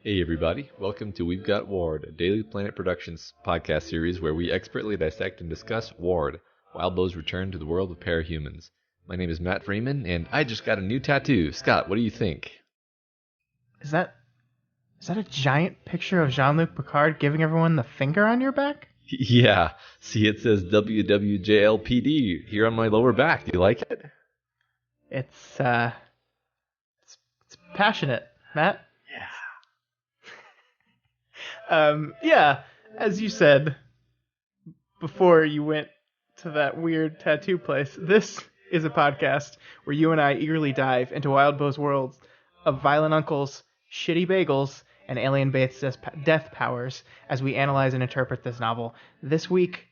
Hey everybody, welcome to We've Got Ward, a Daily Planet Productions podcast series where we expertly dissect and discuss Ward, Wildbow's return to the world of parahumans. My name is Matt Freeman, and I just got a new tattoo. Scott, what do you think? Is that a giant picture of Jean-Luc Picard giving everyone the finger on your back? Yeah, see it says WWJLPD here on my lower back. Do you like it? It's passionate, Matt. Yeah, as you said before you went to that weird tattoo place, this is a podcast where you and I eagerly dive into Wildbow's worlds of violent uncles, shitty bagels, and alien-based death powers as we analyze and interpret this novel. This week,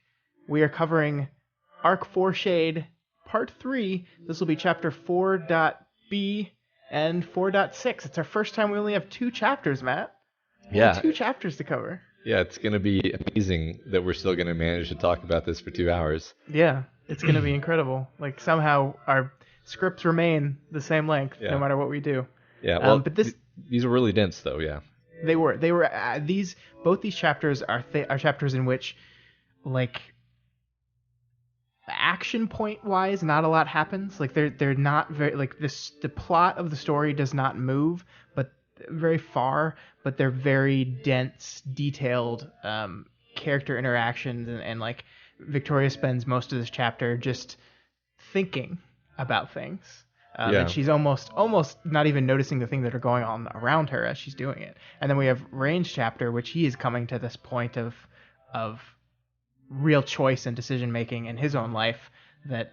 we are covering Arc 4 Shade, Part 3. This will be Chapter 4.b and 4.6. It's our first time we only have 2 chapters, Matt. Yeah. 2 chapters to cover. Yeah, it's going to be amazing that we're still going to manage to talk about this for 2 hours. Yeah, it's going to be incredible. Like, somehow our scripts remain the same length no matter what we do. Yeah, well, but these are really dense, though, yeah. They were both these chapters are chapters in which, like, action point wise, not a lot happens. Like, they're not very, like, the plot of the story does not move, but very far, but they're very dense, detailed character interactions, and like Victoria spends most of this chapter just thinking about things. And she's almost not even noticing the things that are going on around her as she's doing it. And then we have Rain's chapter, which he is coming to this point of real choice and decision making in his own life that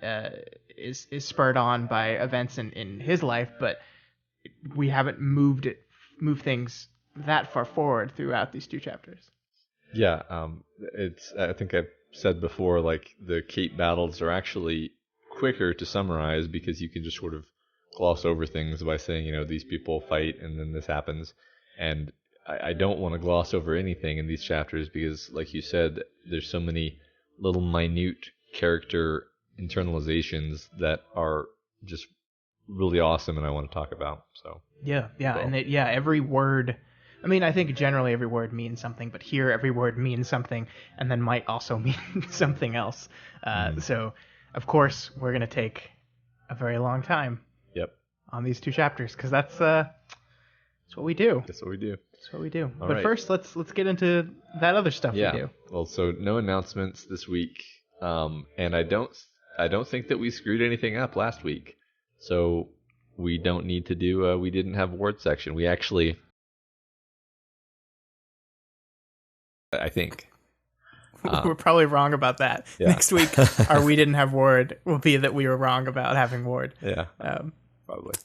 is spurred on by events in his life, but we haven't moved things that far forward throughout these 2 chapters. Yeah, I think I've said before, like, the Kate battles are actually quicker to summarize because you can just sort of gloss over things by saying, these people fight and then this happens. And I don't want to gloss over anything in these chapters because, like you said, there's so many little minute character internalizations that are just really awesome and I want to talk about. So every word, I mean, I think generally every word means something, but here every word means something and then might also mean something else. So of course we're going to take a very long time on these 2 chapters because that's what we do. That's what we do. All right. First, let's get into that other stuff we do. Well, so no announcements this week, and I don't think that we screwed anything up last week. So we don't need to do we didn't have word section. We actually, I think. We're probably wrong about that. Yeah. Next week, our we didn't have word will be that we were wrong about having word. Yeah, probably.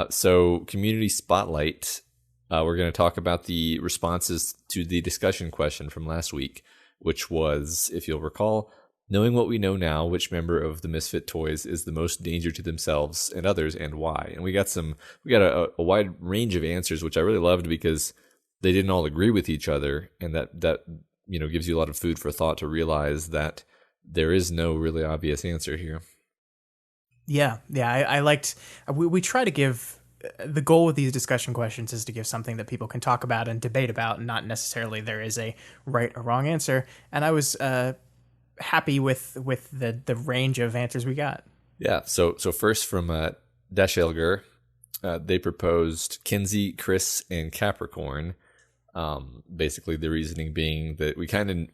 So community spotlight. We're going to talk about the responses to the discussion question from last week, which was, if you'll recall, knowing what we know now, which member of the Misfit Toys is the most danger to themselves and others, and why? And we got a wide range of answers, which I really loved because they didn't all agree with each other, and that gives you a lot of food for thought to realize that there is no really obvious answer here. Yeah, I liked. We try to give. The goal with these discussion questions is to give something that people can talk about and debate about, and not necessarily there is a right or wrong answer. And I was happy with the range of answers we got. Yeah. So first from Dash Elgar, they proposed Kinsey, Chris, and Capricorn. Basically, the reasoning being that we kind of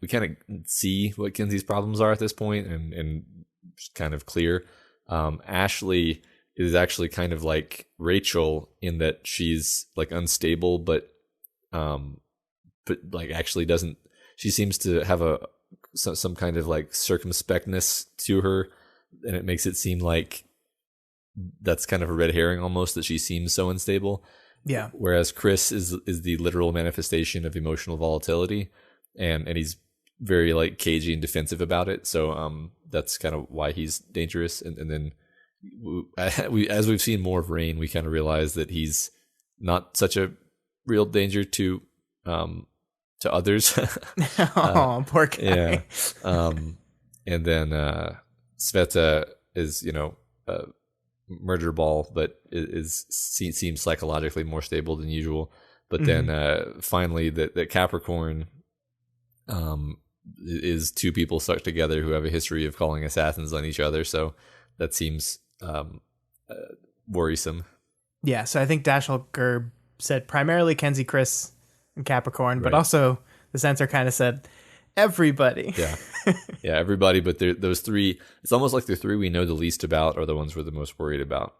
see what Kinsey's problems are at this point, and it's kind of clear. Ashley is actually kind of like Rachel in that she's like unstable, but like actually doesn't. She seems to have some kind of like circumspectness to her, and it makes it seem like that's kind of a red herring almost, that she seems so unstable. Yeah. Whereas Chris is the literal manifestation of emotional volatility, and he's very like cagey and defensive about it. So that's kind of why he's dangerous. And then as we've seen more of Rain, we kind of realize that he's not such a real danger to others. Oh, poor guy. Yeah. And then Sveta is, murder ball, but seems psychologically more stable than usual. But then finally, that Capricorn is two people stuck together who have a history of calling assassins on each other. So that seems worrisome. Yeah, so I think Dashiell Gerb said primarily Kenzie, Chris, and Capricorn, but also the censor kind of said everybody. Yeah, everybody. But those three, it's almost like the three we know the least about are the ones we're the most worried about.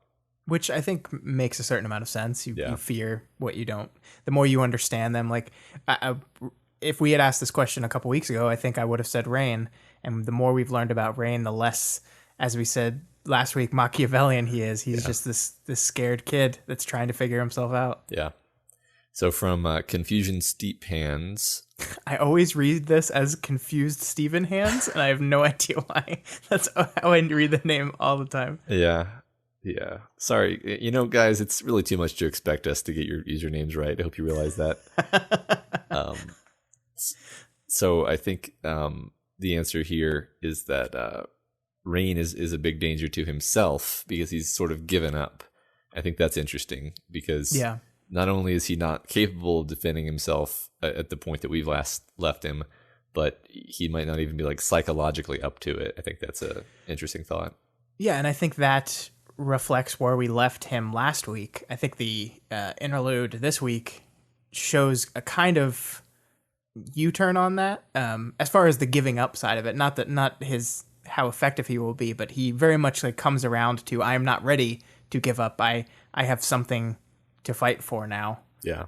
Which I think makes a certain amount of sense. You fear what you don't. The more you understand them, like if we had asked this question a couple weeks ago, I think I would have said Rain. And the more we've learned about Rain, the less, as we said last week, Machiavellian he is. He's just this scared kid that's trying to figure himself out. Yeah. So from Confusion Steep Hands. I always read this as Confused Steven Hands, and I have no idea why. That's how I read the name all the time. Yeah. Sorry. Guys, it's really too much to expect us to get your usernames right. I hope you realize that. So I think the answer here is that Rain is a big danger to himself because he's sort of given up. I think that's interesting because not only is he not capable of defending himself at the point that we've last left him, but he might not even be like psychologically up to it. I think that's a interesting thought. Yeah, and I think that reflects where we left him last week. I think the interlude this week shows a kind of U-turn on that, as far as the giving up side of it. Not his how effective he will be, but he very much like comes around to I am not ready to give up. I have something to fight for now. Yeah.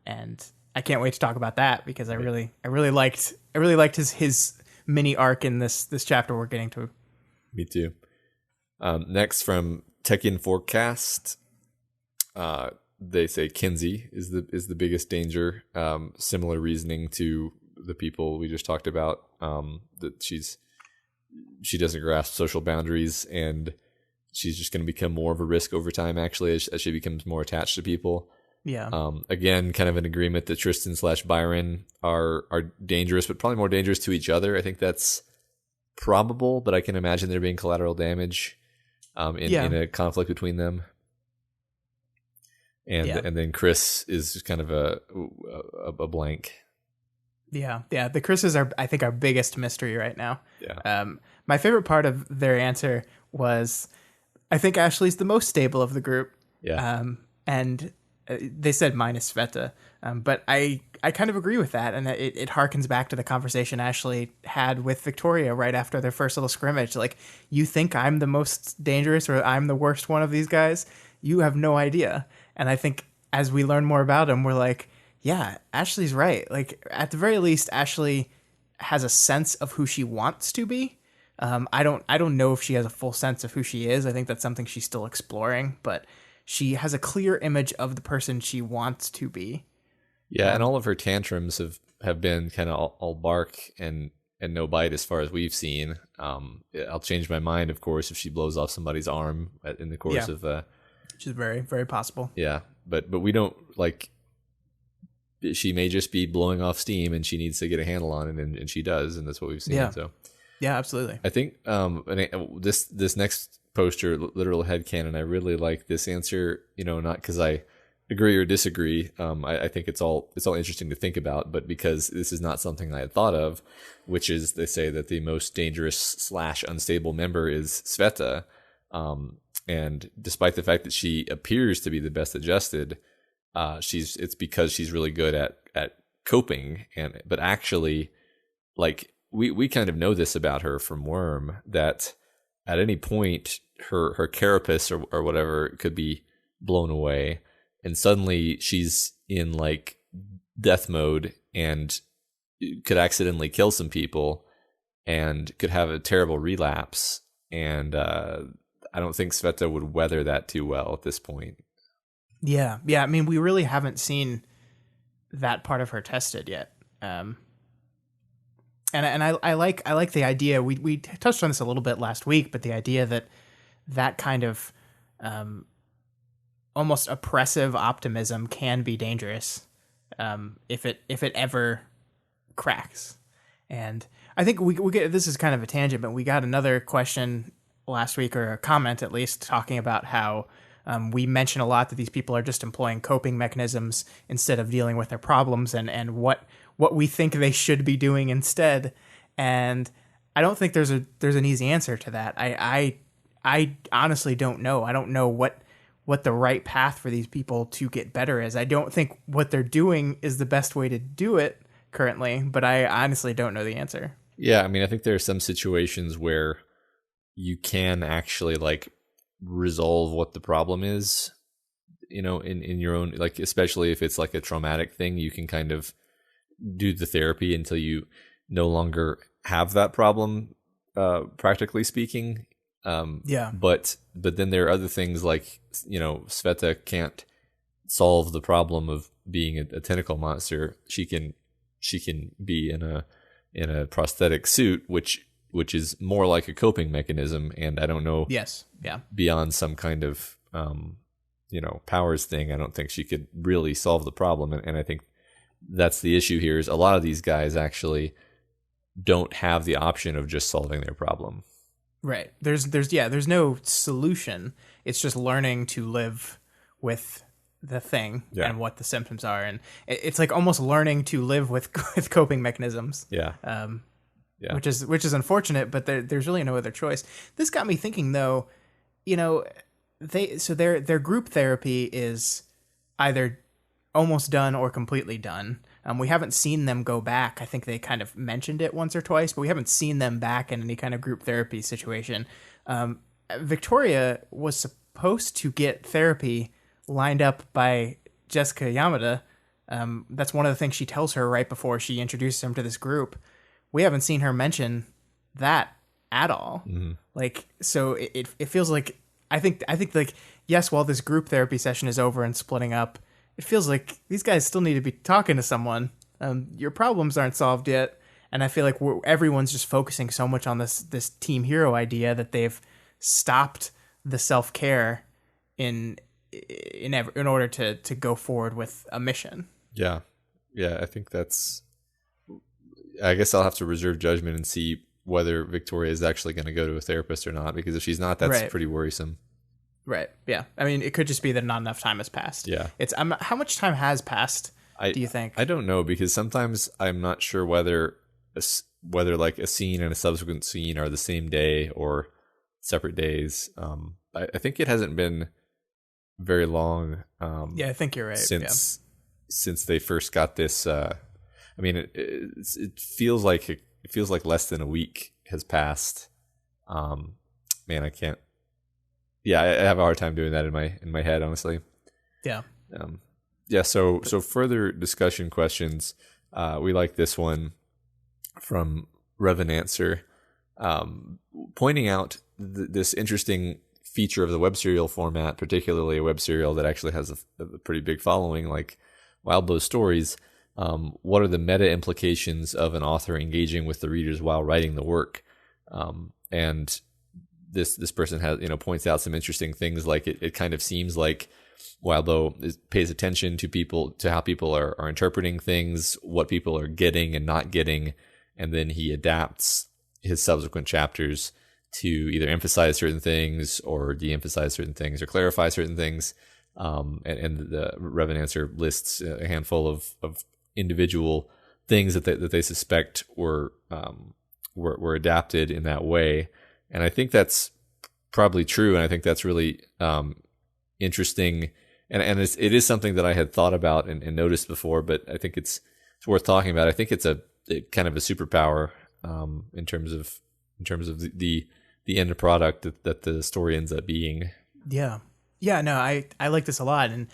And I can't wait to talk about that because I really liked his mini arc in this chapter we're getting to. Me too. Next from Tekken Forecast, they say Kinsey is the biggest danger. Similar reasoning to the people we just talked about. That she doesn't grasp social boundaries, and she's just going to become more of a risk over time. Actually, as she becomes more attached to people. Yeah. Again, kind of an agreement that Tristan/Byron are dangerous, but probably more dangerous to each other. I think that's probable, but I can imagine there being collateral damage in a conflict between them. And then Chris is just kind of a blank. Yeah. The Chris's are, I think, our biggest mystery right now. Yeah. My favorite part of their answer was, I think Ashley's the most stable of the group. Yeah. And they said minus Sveta, but I kind of agree with that, and it harkens back to the conversation Ashley had with Victoria right after their first little scrimmage. Like, you think I'm the most dangerous or I'm the worst one of these guys? You have no idea. And I think as we learn more about him, we're like, yeah, Ashley's right. Like, at the very least, Ashley has a sense of who she wants to be. I don't know if she has a full sense of who she is. I think that's something she's still exploring, but she has a clear image of the person she wants to be. Yeah, and all of her tantrums have been kind of all bark and no bite as far as we've seen. I'll change my mind, of course, if she blows off somebody's arm in the course of... which is very, very possible. Yeah, but we don't, like... She may just be blowing off steam and she needs to get a handle on it, and she does, and that's what we've seen. Yeah, so. Yeah, absolutely. I think this next poster, Literal Headcanon, I really like this answer, not because I agree or disagree. I think it's all interesting to think about, but because this is not something I had thought of, which is they say that the most dangerous / unstable member is Sveta. And despite the fact that she appears to be the best adjusted, it's because she's really good at coping. But actually, like, we kind of know this about her from Worm, that at any point her carapace or whatever could be blown away, and suddenly she's in like death mode and could accidentally kill some people and could have a terrible relapse. And I don't think Sveta would weather that too well at this point. Yeah. I mean, we really haven't seen that part of her tested yet. And I like the idea. We touched on this a little bit last week, but the idea that kind of almost oppressive optimism can be dangerous if it ever cracks. And I think we get, this is kind of a tangent, but we got another question last week, or a comment at least, talking about how We mention a lot that these people are just employing coping mechanisms instead of dealing with their problems and what we think they should be doing instead. And I don't think there's an easy answer to that. I honestly don't know. I don't know what the right path for these people to get better is. I don't think what they're doing is the best way to do it currently, but I honestly don't know the answer. Yeah, I mean, I think there are some situations where you can actually like resolve what the problem is, in your own, like, especially if it's like a traumatic thing, you can kind of do the therapy until you no longer have that problem, practically speaking. But then there are other things like, Sveta can't solve the problem of being a tentacle monster. She can be in a prosthetic suit, which is more like a coping mechanism. And I don't know. Yes. Yeah. Beyond some kind of, powers thing, I don't think she could really solve the problem. And I think that's the issue here is a lot of these guys actually don't have the option of just solving their problem. Right. There's no solution. It's just learning to live with the thing and what the symptoms are. And it's like almost learning to live with coping mechanisms. Yeah. Which is unfortunate, but there's really no other choice. This got me thinking though, their group therapy is either almost done or completely done. We haven't seen them go back. I think they kind of mentioned it once or twice, but we haven't seen them back in any kind of group therapy situation. Victoria was supposed to get therapy lined up by Jessica Yamada. That's one of the things she tells her right before she introduces him to this group. We haven't seen her mention that at all. Mm-hmm. Like, so it feels like, I think like, yes, while this group therapy session is over and splitting up, it feels like these guys still need to be talking to someone. Your problems aren't solved yet. And I feel like everyone's just focusing so much on this team hero idea that they've stopped the self-care in order to go forward with a mission. Yeah. Yeah. I think I guess I'll have to reserve judgment and see whether Victoria is actually going to go to a therapist or not, because if she's not, that's pretty worrisome. Right. Yeah. I mean, it could just be that not enough time has passed. Yeah. How much time has passed? Do you think? I don't know, because sometimes I'm not sure whether like a scene and a subsequent scene are the same day or separate days. I think it hasn't been very long. Yeah, I think you're right. Since they first got this. I mean, it feels like less than a week has passed. Man, I can't. Yeah, I have a hard time doing that in my head, honestly. Yeah. Yeah. So further discussion questions. We like this one from Revenancer, pointing out this interesting feature of the web serial format, particularly a web serial that actually has a pretty big following, like Wildbow's stories. What are the meta implications of an author engaging with the readers while writing the work? And this person has, points out some interesting things, like it kind of seems like Wildbow pays attention to how people are interpreting things, what people are getting and not getting, and then he adapts his subsequent chapters to either emphasize certain things or de-emphasize certain things or clarify certain things. And the Revenancer lists a handful of individual things that they suspect were adapted in that way. And I think that's probably true. And I think that's really interesting. And it is something that I had thought about and noticed before, but I think it's worth talking about. I think it's a kind of a superpower in terms of the end product that the story ends up being. Yeah. Yeah, no, I like this a lot. And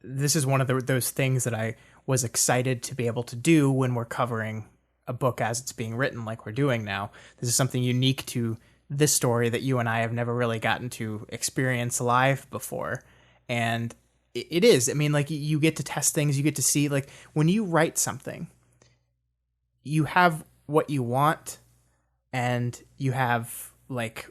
this is one of those things that I was excited to be able to do when we're covering a book as it's being written, like we're doing now. This is something unique to this story that you and I have never really gotten to experience live before. And it is. I mean, like, you get to test things. You get to see, like, when you write something, you have what you want and you have, like,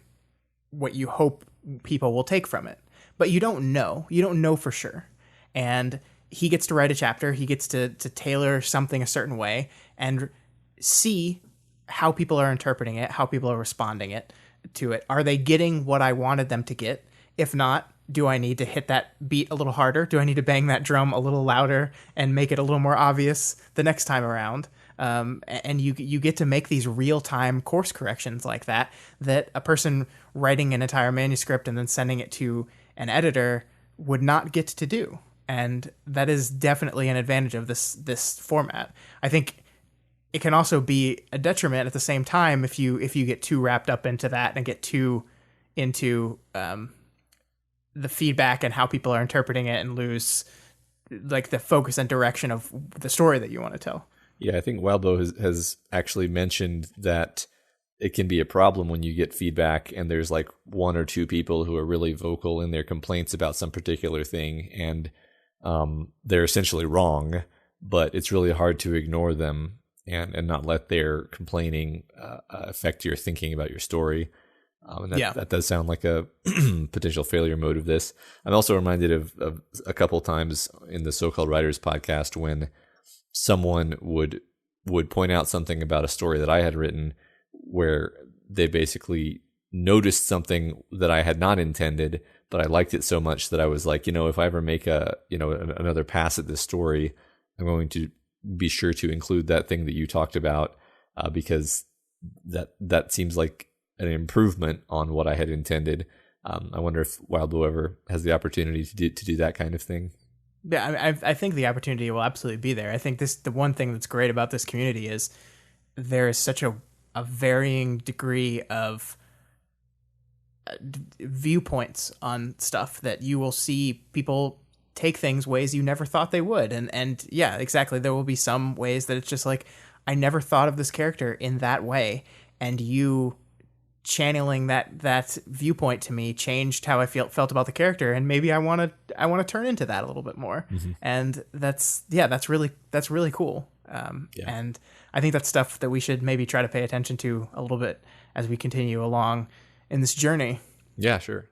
what you hope people will take from it. But you don't know. You don't know for sure. And he gets to write a chapter. He gets to tailor something a certain way and see how people are interpreting it, how people are responding to it. Are they getting what I wanted them to get? If not, do I need to hit that beat a little harder? Do I need to bang that drum a little louder and make it a little more obvious the next time around? And you get to make these real-time course corrections like that a person writing an entire manuscript and then sending it to an editor would not get to do. And that is definitely an advantage of this format. I think it can also be a detriment at the same time if you get too wrapped up into that and get too into the feedback and how people are interpreting it and lose like the focus and direction of the story that you want to tell. Yeah, I think Wildbow has actually mentioned that it can be a problem when you get feedback and there's like one or two people who are really vocal in their complaints about some particular thing, and they're essentially wrong, but it's really hard to ignore them and not let their complaining affect your thinking about your story. That does sound like a potential failure mode of this. I'm also reminded of a couple times in the So-Called Writers podcast when someone would point out something about a story that I had written where they basically noticed something that I had not intended, but I liked it so much that I was like, if I ever make another pass at this story, I'm going to be sure to include that thing that you talked about because that seems like an improvement on what I had intended. I wonder if Wildbow ever has the opportunity to do that kind of thing. Yeah, I think the opportunity will absolutely be there. I think the one thing that's great about this community is there is such a varying degree of viewpoints on stuff that you will see people take things ways you never thought they would. And yeah, exactly. There will be some ways that it's just like, I never thought of this character in that way. And you channeling that viewpoint to me changed how I felt about the character, and maybe I want to turn into that a little bit more. Mm-hmm. And that's really cool. And I think that's stuff that we should maybe try to pay attention to a little bit as we continue along in this journey. Yeah, sure.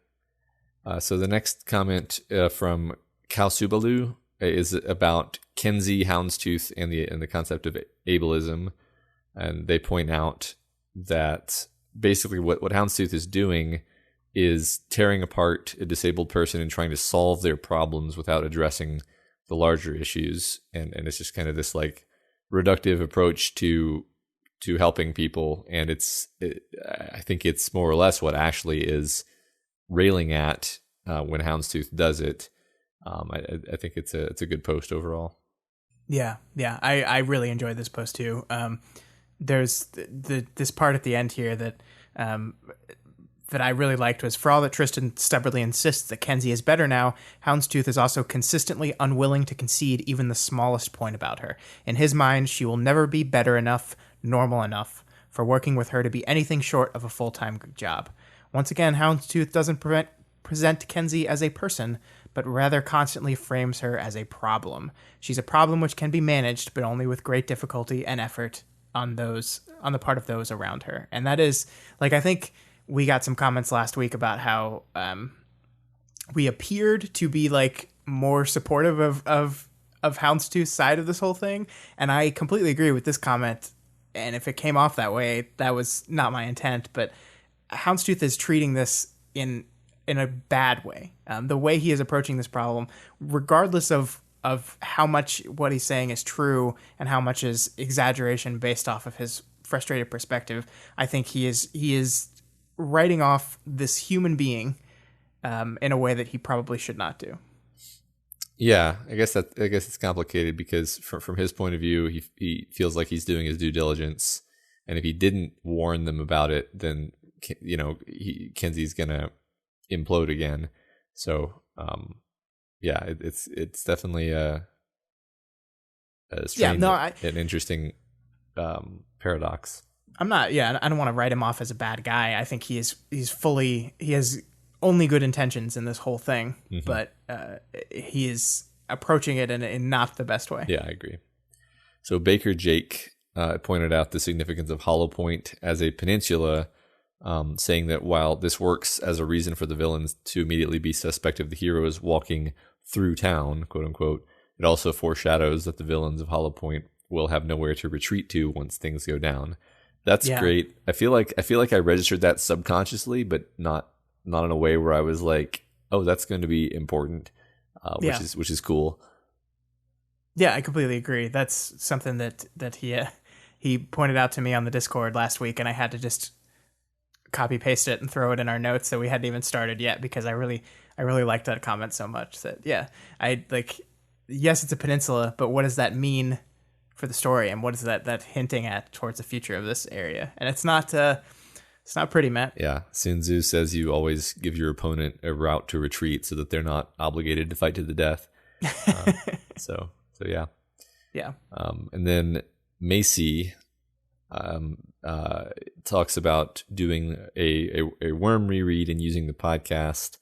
So the next comment from Kausubalu is about Kenzie, Houndstooth, and the concept of ableism, and they point out that basically what Houndstooth is doing is tearing apart a disabled person and trying to solve their problems without addressing the larger issues, and it's just kind of this like reductive approach to helping people, and I think it's more or less what Ashley is railing at when Houndstooth does it. I think it's a good post overall. Yeah, I really enjoyed this post too. There's this part at the end here that I really liked was, for all that Tristan stubbornly insists that Kenzie is better now, Houndstooth is also consistently unwilling to concede even the smallest point about her. In his mind, she will never be better enough, normal enough, for working with her to be anything short of a full-time job. Once again, Houndstooth doesn't present Kenzie as a person, but rather constantly frames her as a problem. She's a problem which can be managed, but only with great difficulty and effort on the part of those around her. And that is, like, I think we got some comments last week about how we appeared to be like more supportive of Houndstooth's side of this whole thing, and I completely agree with this comment. And if it came off that way, that was not my intent. But Houndstooth is treating this in a bad way. The way he is approaching this problem, regardless of how much what he's saying is true and how much is exaggeration based off of his frustrated perspective, I think he is writing off this human being in a way that he probably should not do. Yeah, I guess it's complicated because from his point of view, he feels like he's doing his due diligence, and if he didn't warn them about it, then Kenzie's gonna implode again. So yeah, it's definitely a strange, an interesting paradox. I don't want to write him off as a bad guy. I think he has only good intentions in this whole thing, mm-hmm. but he is approaching it in not the best way. Yeah, I agree. So Baker Jake pointed out the significance of Hollow Point as a peninsula, saying that while this works as a reason for the villains to immediately be suspect of the heroes walking through town, quote unquote, it also foreshadows that the villains of Hollow Point will have nowhere to retreat to once things go down. That's great. I feel like I registered that subconsciously, but not in a way where I was like, oh, that's going to be important, which is cool. Yeah, I completely agree. That's something that he pointed out to me on the Discord last week, and I had to just copy paste it and throw it in our notes that we hadn't even started yet, because I really liked that comment so much that I like, yes, it's a peninsula, but what does that mean for the story, and what is that hinting at towards the future of this area? And it's not pretty, Matt. Yeah, Sun Tzu says you always give your opponent a route to retreat so that they're not obligated to fight to the death. So yeah. Yeah. And then Macy talks about doing a worm reread and using the podcast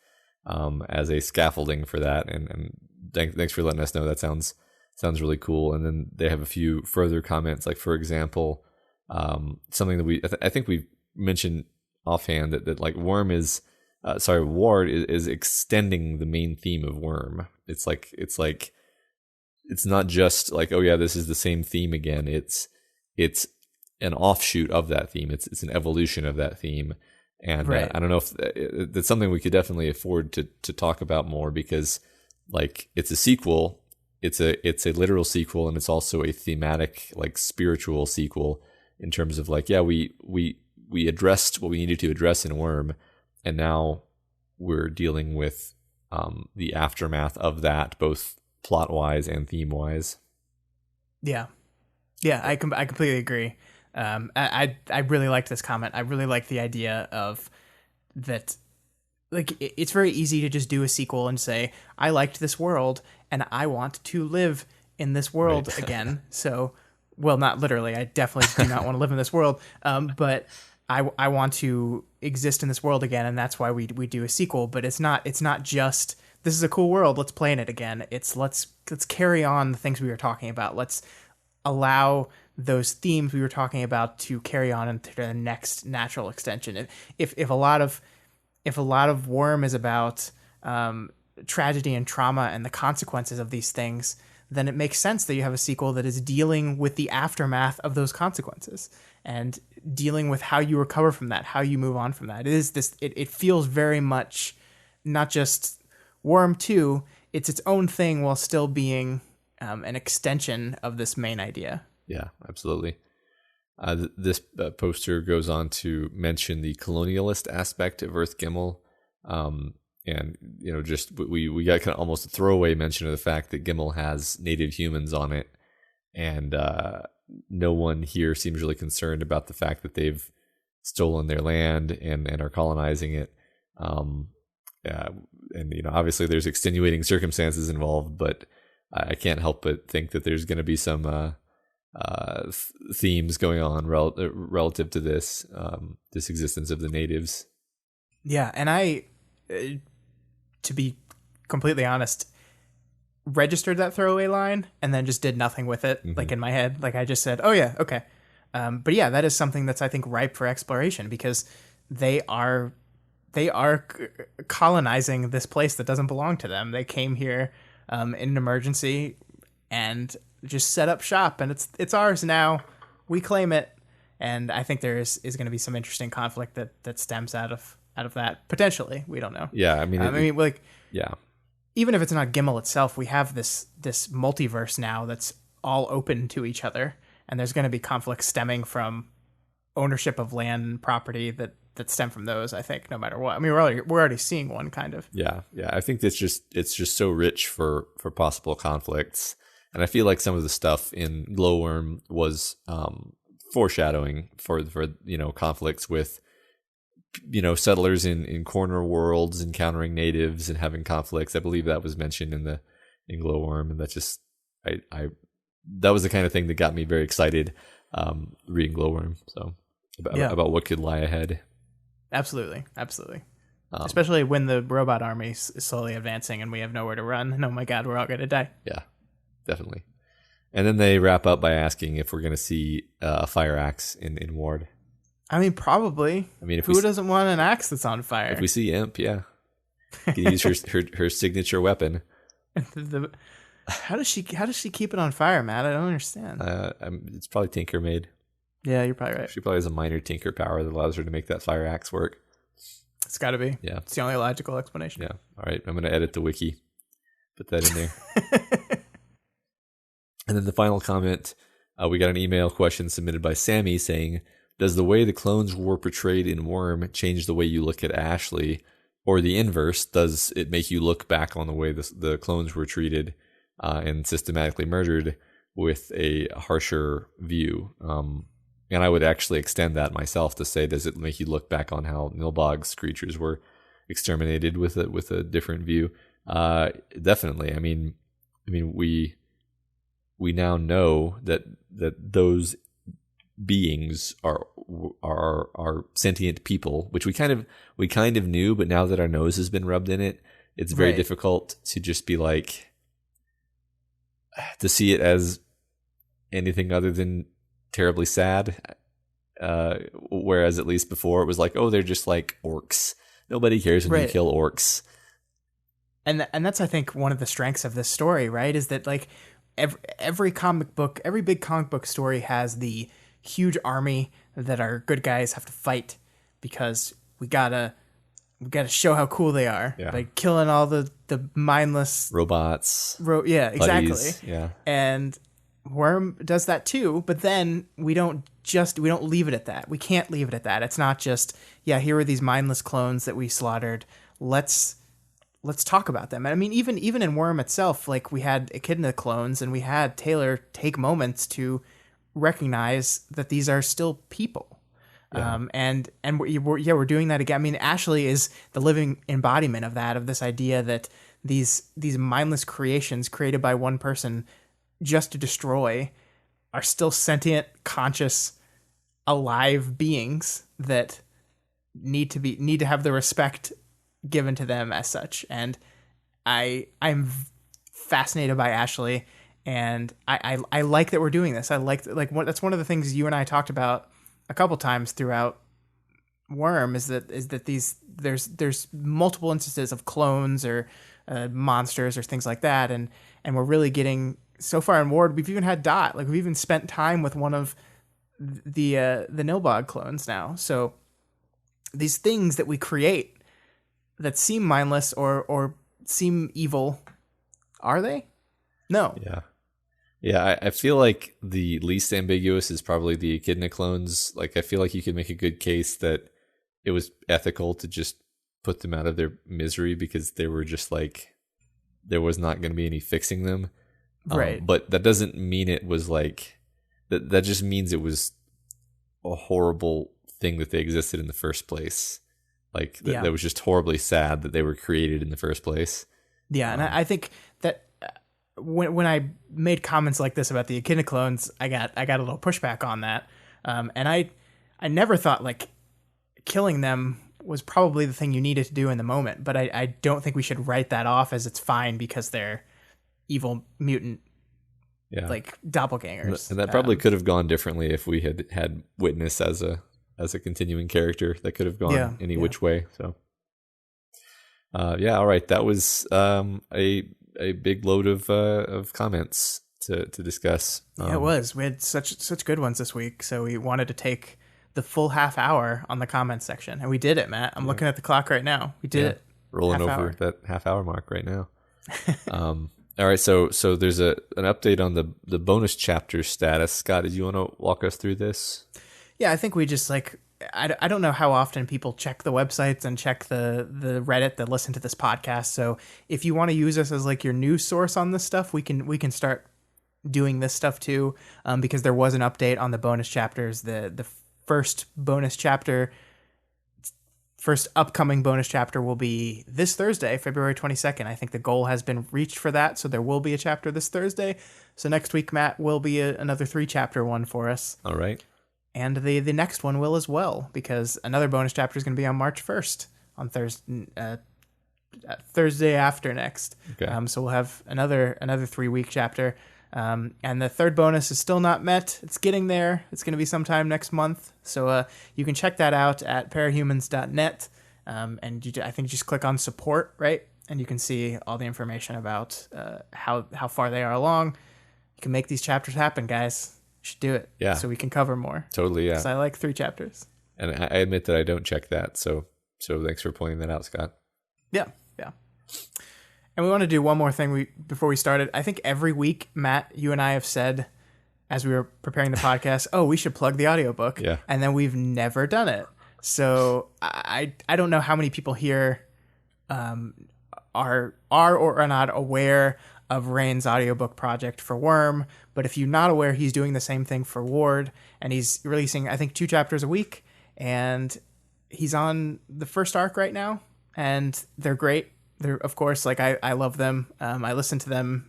as a scaffolding for that. And thanks for letting us know. That sounds really cool. And then they have a few further comments, like, for example, something that I think we mentioned offhand that like Ward is extending the main theme of Worm. It's not just like, oh yeah, this is the same theme again. It's an offshoot of that theme. It's an evolution of that theme. And right. I don't know if that's something we could definitely afford to talk about more, because like it's a sequel. It's a literal sequel, and it's also a thematic, like spiritual sequel, in terms of like, yeah, we addressed what we needed to address in Worm, and now we're dealing with the aftermath of that, both plot-wise and theme-wise. Yeah, I completely agree. I really liked this comment. I really like the idea of that. Like, it's very easy to just do a sequel and say, I liked this world and I want to live in this world right. again. So, well, not literally. I definitely do not want to live in this world. But I want to exist in this world again, and that's why we do a sequel. But it's not just, this is a cool world, let's play in it again. It's let's carry on the things we were talking about. Let's allow those themes we were talking about to carry on into the next natural extension. If a lot of Worm is about tragedy and trauma and the consequences of these things, then it makes sense that you have a sequel that is dealing with the aftermath of those consequences and dealing with how you recover from that, how you move on from that. It feels very much not just Worm 2, it's its own thing while still being an extension of this main idea. Yeah, absolutely. This poster goes on to mention the colonialist aspect of Earth Gimel. And, just we got kind of almost a throwaway mention of the fact that Gimel has native humans on it. And no one here seems really concerned about the fact that they've stolen their land and are colonizing it. And, obviously there's extenuating circumstances involved, but I can't help but think that there's going to be some themes going on relative to this existence of the natives. Yeah, and I, to be completely honest, registered that throwaway line and then just did nothing with it, like in my head. Like I just said, oh yeah, okay. But yeah, that is something that's, I think, ripe for exploration, because they are colonizing this place that doesn't belong to them. They came here in an emergency and just set up shop, and it's ours now. We claim it. And I think there is going to be some interesting conflict that stems out of that, potentially. We don't know. Yeah, I mean, yeah. Even if it's not Gimel itself, we have this multiverse now that's all open to each other, and there's going to be conflict stemming from ownership of land and property that stem from those. I think no matter what. I mean, we're already seeing one kind of. Yeah. I think it's just so rich for possible conflicts, and I feel like some of the stuff in Glowworm was foreshadowing for conflicts with settlers in corner worlds encountering natives and having conflicts. I believe that was mentioned in Glowworm, and that just that was the kind of thing that got me very excited reading Glowworm. So about what could lie ahead. Absolutely. Especially when the robot army is slowly advancing and we have nowhere to run. And oh my God, we're all gonna die. Yeah, definitely. And then they wrap up by asking if we're gonna see a fire axe in Ward. I mean, probably. I mean, who doesn't want an axe that's on fire? If we see Imp, yeah, you can use her signature weapon. How does she keep it on fire, Matt? I don't understand. It's probably Tinker made. Yeah, you're probably right. She probably has a minor Tinker power that allows her to make that fire axe work. It's got to be. Yeah. It's the only logical explanation. Yeah. All right. I'm going to edit the wiki. Put that in there. And then the final comment, we got an email question submitted by Sammy saying, does the way the clones were portrayed in Worm change the way you look at Ashley? Or the inverse, does it make you look back on the way the clones were treated and systematically murdered with a harsher view? And I would actually extend that myself to say, does it make you look back on how Nilbog's creatures were exterminated with a different view? Definitely. I mean, we now know that those beings are sentient people, which we kind of knew, but now that our nose has been rubbed in it, it's very difficult to just be like, to see it as anything other than terribly sad. Whereas at least before it was like, oh, they're just like orcs. Nobody cares when you kill orcs. And that's, I think, one of the strengths of this story, right? Is that like every big comic book story has the huge army that our good guys have to fight because we gotta show how cool they are by killing all the mindless robots. Exactly. Yeah. And Worm does that too, but then we don't leave it at that. We can't leave it at that. It's not just, here are these mindless clones that we slaughtered. Let's talk about them. And I mean, even in Worm itself, like we had Echidna clones and we had Taylor take moments to recognize that these are still people. Yeah. And we're doing that again. I mean, Ashley is the living embodiment of that, of this idea that these mindless creations created by one person just to destroy are still sentient, conscious, alive beings that need to have the respect given to them as such. And I'm fascinated by Ashley, and I like that we're doing this. I like that's one of the things you and I talked about a couple times throughout Worm is that there's multiple instances of clones or monsters or things like that, and we're really getting, so far in Ward, we've even had Dot. Like, we've even spent time with one of the Nilbog clones now. So these things that we create that seem mindless or seem evil, are they? No. Yeah, I feel like the least ambiguous is probably the Echidna clones. Like, I feel like you could make a good case that it was ethical to just put them out of their misery because they were just like, there was not going to be any fixing them. Right. But that doesn't mean it was like, that just means it was a horrible thing that they existed in the first place. Like, that was just horribly sad that they were created in the first place. Yeah, and I think that when I made comments like this about the Echidna clones, I got a little pushback on that. And I never thought like killing them was probably the thing you needed to do in the moment, but I don't think we should write that off as it's fine because they're evil mutant like doppelgangers. And that probably could have gone differently if we had Witness as a continuing character. That could have gone any which way. So all right, that was a big load of comments to discuss. It was. We had such good ones this week, so we wanted to take the full half hour on the comments section, and we did it, Matt. I'm looking at the clock right now. We did it. Rolling over that half hour mark right now. All right, so there's an update on the bonus chapter status. Scott, did you want to walk us through this? Yeah, I think we just I don't know how often people check the websites and check the Reddit that listen to this podcast. So if you want to use us as like your news source on this stuff, we can start doing this stuff too. Because there was an update on the bonus chapters. The first upcoming bonus chapter will be this Thursday, February 22nd. I think the goal has been reached for that, so there will be a chapter this Thursday. So next week, Matt, will be another 3-chapter one for us. All right. And the next one will as well, because another bonus chapter is going to be on March 1st, on Thursday after next. Okay. So we'll have another 3-week chapter. And the third bonus is still not met. It's getting there. It's going to be sometime next month. So you can check that out at parahumans.net. And I think just click on support, right? And you can see all the information about how far they are along. You can make these chapters happen, guys. You should do it. Yeah. So we can cover more. Totally, yeah. Because I like 3 chapters. And I admit that I don't check that. So So thanks for pointing that out, Scott. Yeah. And we want to do one more thing before we started. I think every week, Matt, you and I have said, as we were preparing the podcast, we should plug the audiobook. Yeah. And then we've never done it. So I don't know how many people here are or are not aware of Rain's audiobook project for Worm. But if you're not aware, he's doing the same thing for Ward. And he's releasing, I think, 2 chapters a week. And he's on the first arc right now. And they're great. They're, of course, like I love them. I listen to them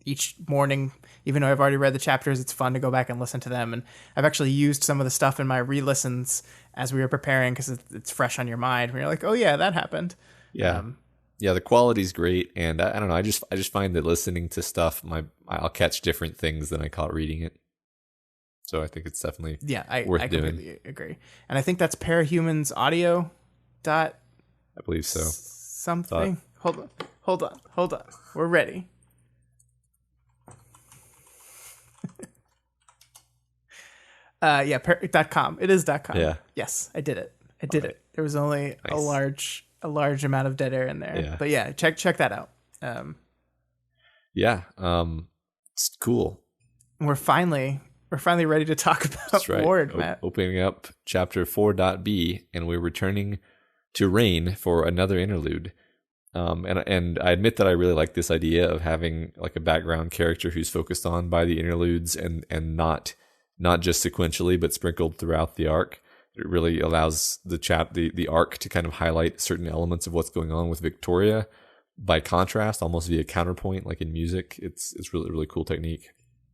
each morning, even though I've already read the chapters. It's fun to go back and listen to them. And I've actually used some of the stuff in my re-listens as we were preparing because it's fresh on your mind. When you're like, oh yeah, that happened. Yeah. The quality's great. And I don't know. I just find that listening to stuff, I'll catch different things than I caught reading it. So I think it's definitely worth doing. I completely agree. And I think that's Parahumans Audio. I believe so. Something. Hold on. We're ready. .com. It is .com. Yeah. Yes, I did it. There was only a large amount of dead air in there. Yeah. But yeah, check that out. It's cool. We're finally ready to talk about That's right. Ward, Matt. Opening up chapter 4.b, and we're returning to Rain for another interlude. And I admit that I really like this idea of having like a background character who's focused on by the interludes and not just sequentially, but sprinkled throughout the arc. It really allows the arc to kind of highlight certain elements of what's going on with Victoria by contrast, almost via counterpoint, like in music. It's really, really cool technique.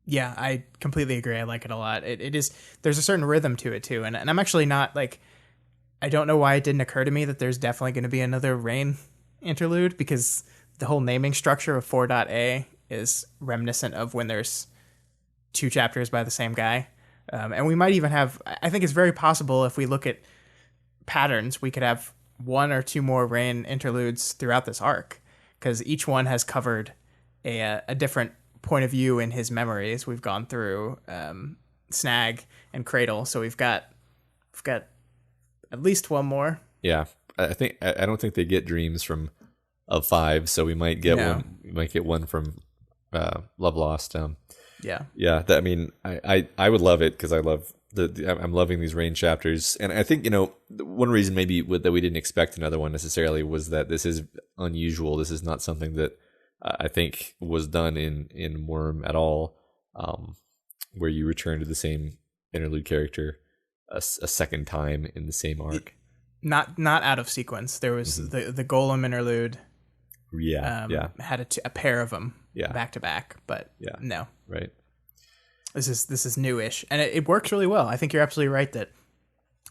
Yeah, I completely agree. I like it a lot. It is, there's a certain rhythm to it too. And I'm actually not like, I don't know why it didn't occur to me that there's definitely going to be another Rain interlude, because the whole naming structure of 4.a is reminiscent of when there's 2 chapters by the same guy. And we might even have, I think it's very possible if we look at patterns, we could have 1 or 2 more Rain interludes throughout this arc, because each one has covered a different point of view in his memories. We've gone through Snag and Cradle, so we've got at least 1 more. Yeah, I don't think they get dreams from of 5, so we might get one. We might get one from Love Lost. Yeah. I would love it, because I love I'm loving these Rain chapters, and I think one reason maybe that we didn't expect another one necessarily was that this is unusual. This is not something that I think was done in Worm at all, where you return to the same interlude character a second time in the same arc. Not out of sequence. There was the Golem interlude. Had a pair of them back to back, but no. Right. This is newish, and it works really well. I think you're absolutely right that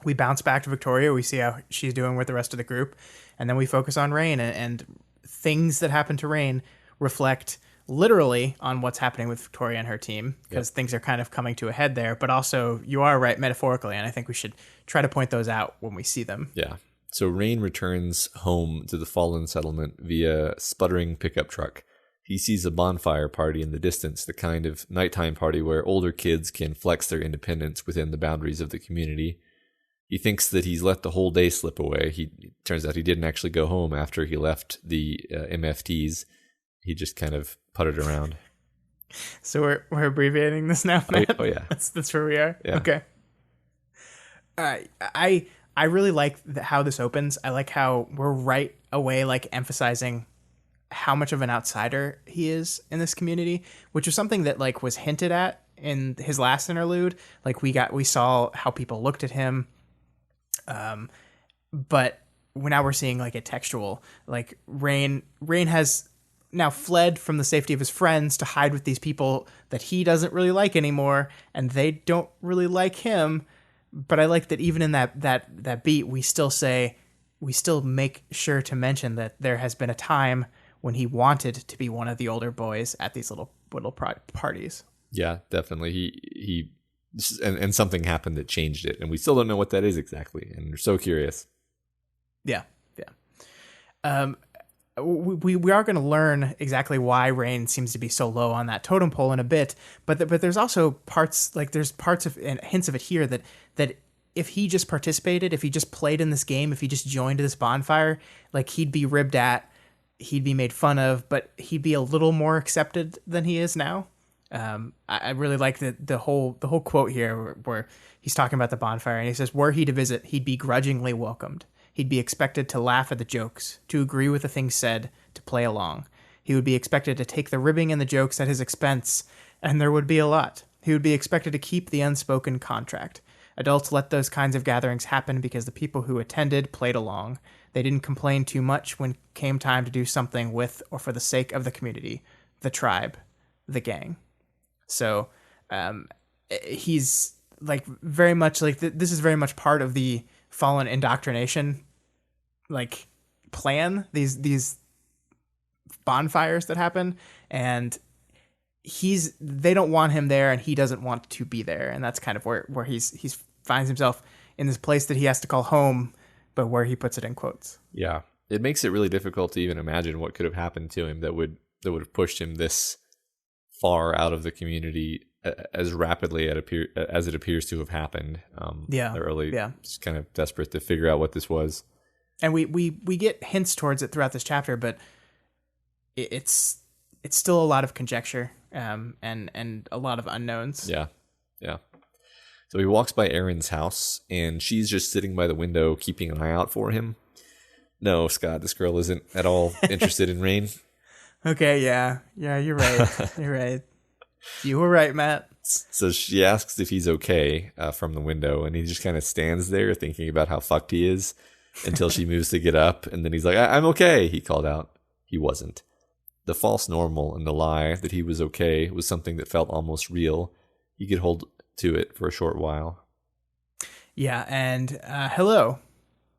we bounce back to Victoria, we see how she's doing with the rest of the group, and then we focus on Rain, and things that happen to Rain reflect literally on what's happening with Victoria and her team, because things are kind of coming to a head there, but also you are right metaphorically, and I think we should try to point those out when we see them. Yeah. So Rain returns home to the fallen settlement via sputtering pickup truck. He sees a bonfire party in the distance, the kind of nighttime party where older kids can flex their independence within the boundaries of the community. He thinks that he's let the whole day slip away. Turns out he didn't actually go home after he left the MFTs. He just kind of puttered around. So we're abbreviating this now, Matt? Oh yeah. That's where we are? Yeah. Okay. I really like how this opens. I like how we're right away like emphasizing how much of an outsider he is in this community, which was something that like was hinted at in his last interlude. Like we saw how people looked at him. But now we're seeing like a textual, like Rain has now fled from the safety of his friends to hide with these people that he doesn't really like anymore, and they don't really like him. But I like that even in that beat, we still make sure to mention that there has been a time when he wanted to be one of the older boys at these little parties. Yeah, definitely. He and something happened that changed it, and we still don't know what that is exactly, and we're so curious. Yeah. We are going to learn exactly why Rain seems to be so low on that totem pole in a bit, but there's also parts, like there's parts of and hints of it here that if he just participated, if he just played in this game, if he just joined this bonfire, like he'd be ribbed at, he'd be made fun of, but he'd be a little more accepted than he is now. I really like the whole quote here where he's talking about the bonfire, and he says, were he to visit, he'd be grudgingly welcomed. He'd be expected to laugh at the jokes, to agree with the things said, to play along. He would be expected to take the ribbing and the jokes at his expense, and there would be a lot. He would be expected to keep the unspoken contract. Adults let those kinds of gatherings happen because the people who attended played along. They didn't complain too much when came time to do something with or for the sake of the community, the tribe, the gang. So he's like very much like this is very much part of the fallen indoctrination like plan, these bonfires that happen, and they don't want him there, and he doesn't want to be there, and that's kind of where he's finds himself in this place that he has to call home, but where he puts it in quotes. Yeah, it makes it really difficult to even imagine what could have happened to him that would have pushed him this far out of the community as rapidly as it appears to have happened. They're really just kind of desperate to figure out what this was. And we get hints towards it throughout this chapter, but it's still a lot of conjecture and a lot of unknowns. Yeah. So he walks by Erin's house, and she's just sitting by the window keeping an eye out for him. No, Scott, this girl isn't at all interested in Rain. Okay, yeah, you're right. You're right. You were right, Matt. So she asks if he's okay from the window, and he just kind of stands there thinking about how fucked he is until she moves to get up, and then he's like, I'm okay, he called out. He wasn't. The false normal and the lie that he was okay was something that felt almost real. He could hold to it for a short while. Yeah, and hello,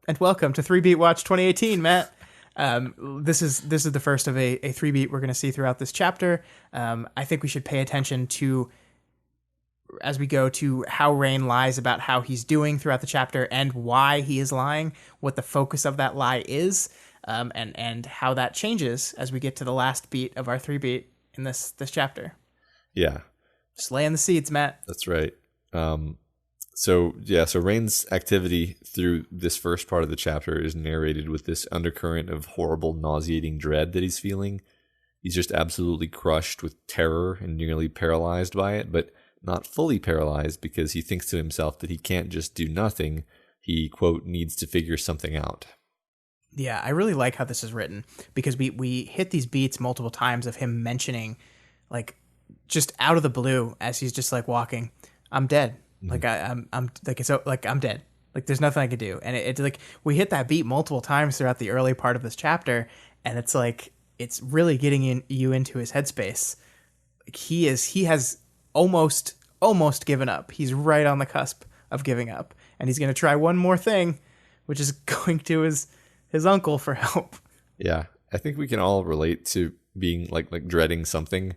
and welcome to 3-Beat Watch 2018, Matt. This is the first of a 3-beat we're going to see throughout this chapter. I think we should pay attention to, as we go, to how Rain lies about how he's doing throughout the chapter and why he is lying, what the focus of that lie is, and how that changes as we get to the last beat of our 3-beat in this chapter. Yeah. Just laying the seeds, Matt. That's right. So Rain's activity through this first part of the chapter is narrated with this undercurrent of horrible, nauseating dread that he's feeling. He's just absolutely crushed with terror and nearly paralyzed by it, but not fully paralyzed because he thinks to himself that he can't just do nothing. He, quote, needs to figure something out. Yeah, I really like how this is written because we hit these beats multiple times of him mentioning, like, just out of the blue as he's just like walking, I'm dead. Like I'm like, it's like I'm dead. Like there's nothing I could do. And it's like we hit that beat multiple times throughout the early part of this chapter, and it's like it's really getting you into his headspace. Like he has almost given up. He's right on the cusp of giving up, and he's going to try one more thing, which is going to his uncle for help. Yeah, I think we can all relate to being like dreading something.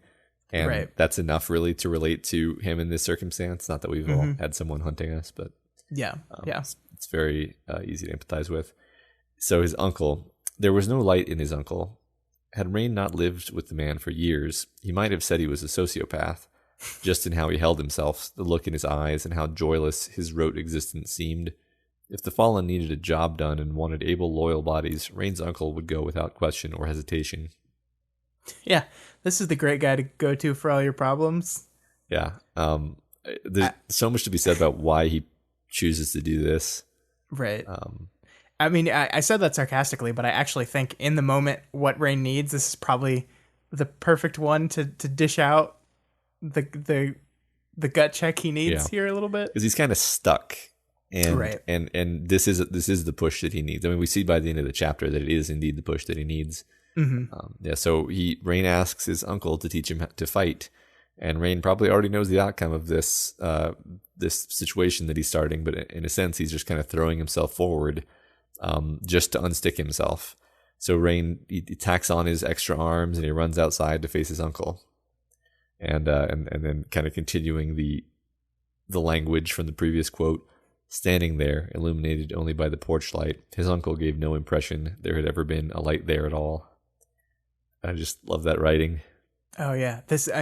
And that's enough really to relate to him in this circumstance. Not that we've all had someone hunting us, but it's very easy to empathize with. So his uncle, there was no light in his uncle. Had Rain not lived with the man for years, he might have said he was a sociopath, just in how he held himself, the look in his eyes, and how joyless his rote existence seemed. If the fallen needed a job done and wanted able, loyal bodies, Rain's uncle would go without question or hesitation. Yeah, this is the great guy to go to for all your problems. Yeah. There's so much to be said about why he chooses to do this. Right. I mean, I said that sarcastically, but I actually think in the moment what Rain needs, this is probably the perfect one to dish out the gut check he needs here a little bit. Because he's kind of stuck. And this is the push that he needs. I mean, we see by the end of the chapter that it is indeed the push that he needs. So Rain asks his uncle to teach him to fight, and Rain probably already knows the outcome of this situation that he's starting, but in a sense he's just kind of throwing himself forward just to unstick himself. So Rain he tacks on his extra arms and he runs outside to face his uncle, and then kind of continuing the language from the previous quote. Standing there, illuminated only by the porch light, his uncle gave no impression there had ever been a light there at all. I just love that writing. Oh yeah,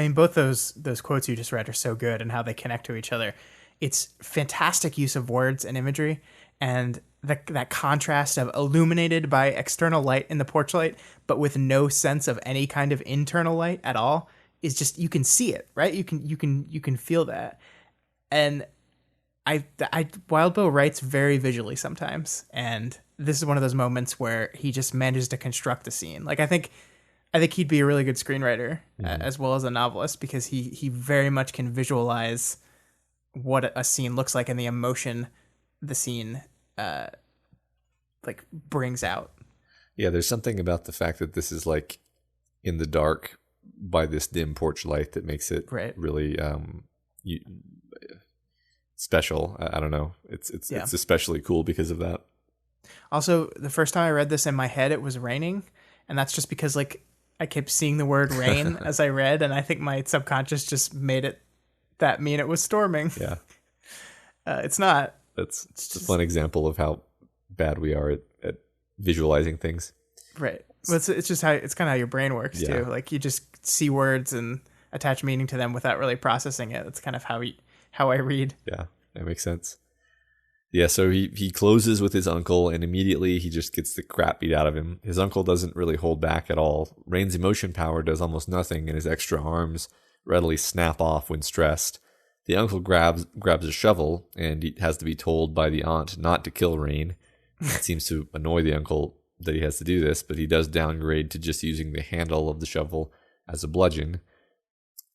both those quotes you just read are so good, and how they connect to each other. it's fantastic use of words and imagery, and that contrast of illuminated by external light in the porch light, but with no sense of any kind of internal light at all, is just, you can see it, right? You can feel that. And Wildbow writes very visually sometimes, and this is one of those moments where he just manages to construct a scene. Like, I think he'd be a really good screenwriter as well as a novelist, because he very much can visualize what a scene looks like and the emotion the scene like brings out. Yeah, there's something about the fact that this is like in the dark by this dim porch light that makes it really special. I don't know. It's especially cool because of that. Also, the first time I read this in my head, it was raining, and that's just because like I kept seeing the word rain as I read, and I think my subconscious just made that mean it was storming. Yeah. It's not. It's just a fun example of how bad we are at visualizing things. Right. Well, it's just it's kind of how your brain works too. Like, you just see words and attach meaning to them without really processing it. That's kind of how I read. Yeah, that makes sense. Yeah, so he closes with his uncle, and immediately he just gets the crap beat out of him. His uncle doesn't really hold back at all. Rain's emotion power does almost nothing, and his extra arms readily snap off when stressed. The uncle grabs a shovel, and he has to be told by the aunt not to kill Rain. It seems to annoy the uncle that he has to do this, but he does downgrade to just using the handle of the shovel as a bludgeon.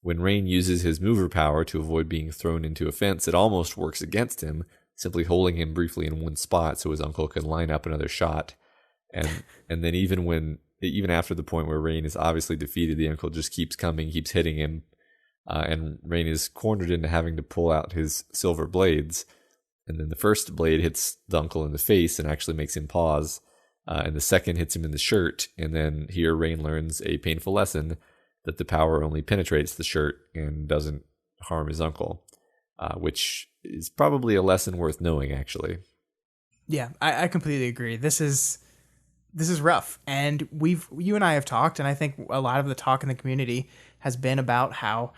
When Rain uses his mover power to avoid being thrown into a fence, it almost works against him, simply holding him briefly in one spot so his uncle can line up another shot. And then even after the point where Rain is obviously defeated, the uncle just keeps coming, keeps hitting him, and Rain is cornered into having to pull out his silver blades. And then the first blade hits the uncle in the face and actually makes him pause. And the second hits him in the shirt. And then here Rain learns a painful lesson that the power only penetrates the shirt and doesn't harm his uncle, which is probably a lesson worth knowing, actually. Yeah, I completely agree. This is rough. And you and I have talked, and I think a lot of the talk in the community has been about how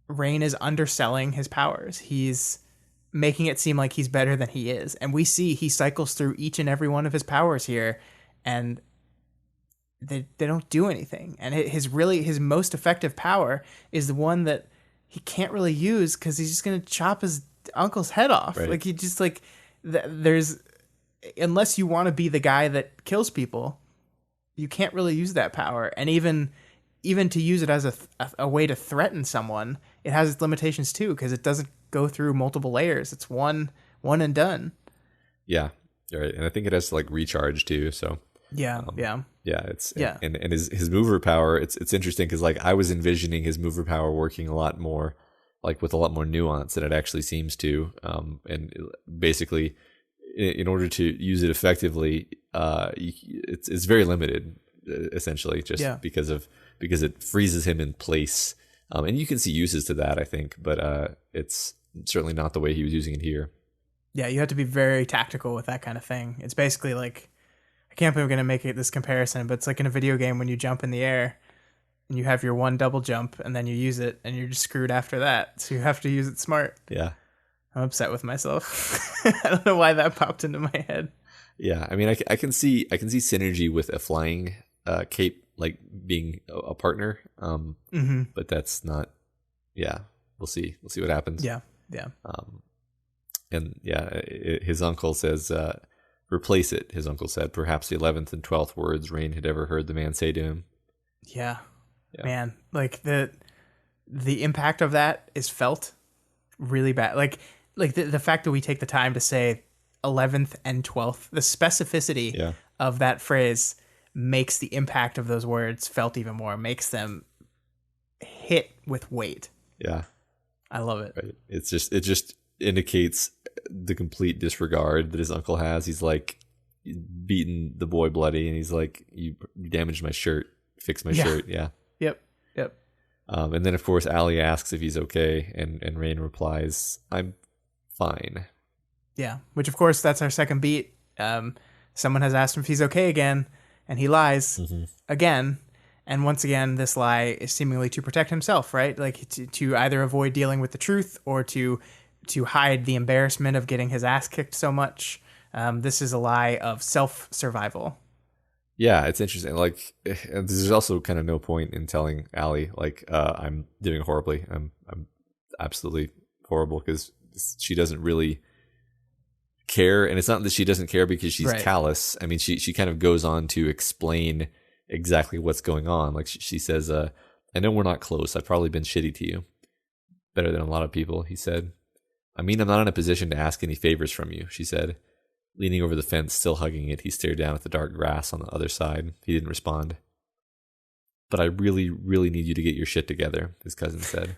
Rain is underselling his powers. He's making it seem like he's better than he is. And we see he cycles through each and every one of his powers here, and they don't do anything. And his most effective power is the one that he can't really use because he's just going to chop his uncle's head off. Right. Like, he just like, there's, unless you want to be the guy that kills people, you can't really use that power. And even to use it as a way to threaten someone, it has its limitations too, because it doesn't go through multiple layers. It's one and done. Yeah. Right. And I think it has to like recharge too. So and his mover power, it's interesting because like I was envisioning his mover power working a lot more, like with a lot more nuance than it actually seems to. And basically, in order to use it effectively, it's very limited, essentially, just because it freezes him in place. And you can see uses to that, I think, but it's certainly not the way he was using it here. Yeah, you have to be very tactical with that kind of thing. It's basically like, I can't believe I'm going to make this comparison, but it's like in a video game when you jump in the air and you have your one double jump and then you use it and you're just screwed after that. So you have to use it smart. Yeah. I'm upset with myself. I don't know why that popped into my head. Yeah, I mean, I can see synergy with a flying cape, like being a partner. But that's not. Yeah, we'll see. We'll see what happens. Yeah. His uncle says, "Replace it." His uncle said, perhaps the 11th and 12th words Rain had ever heard the man say to him. Yeah. Man, like the impact of that is felt really bad. Like the fact that we take the time to say 11th and 12th, the specificity of that phrase makes the impact of those words felt even more, makes them hit with weight. Yeah. I love it. Right. It just indicates the complete disregard that his uncle has. He's like beating the boy bloody and he's like, you damaged my shirt, fix my shirt. Yeah. Yep. And then of course Allie asks if he's okay and Rain replies, "I'm fine." Yeah, which of course that's our second beat. Someone has asked him if he's okay again, and he lies again. And once again, this lie is seemingly to protect himself, right? Like to either avoid dealing with the truth or to to hide the embarrassment of getting his ass kicked so much. This is a lie of self-survival. Yeah, it's interesting. Like, there's also kind of no point in telling Allie, like, I'm doing horribly. I'm absolutely horrible, because she doesn't really care. And it's not that she doesn't care because she's callous. I mean, she kind of goes on to explain exactly what's going on. Like, she says, I know we're not close. I've probably been shitty to you. Better than a lot of people, he said. I mean, I'm not in a position to ask any favors from you, she said. Leaning over the fence, still hugging it, he stared down at the dark grass on the other side. He didn't respond. But I really, really need you to get your shit together, his cousin said.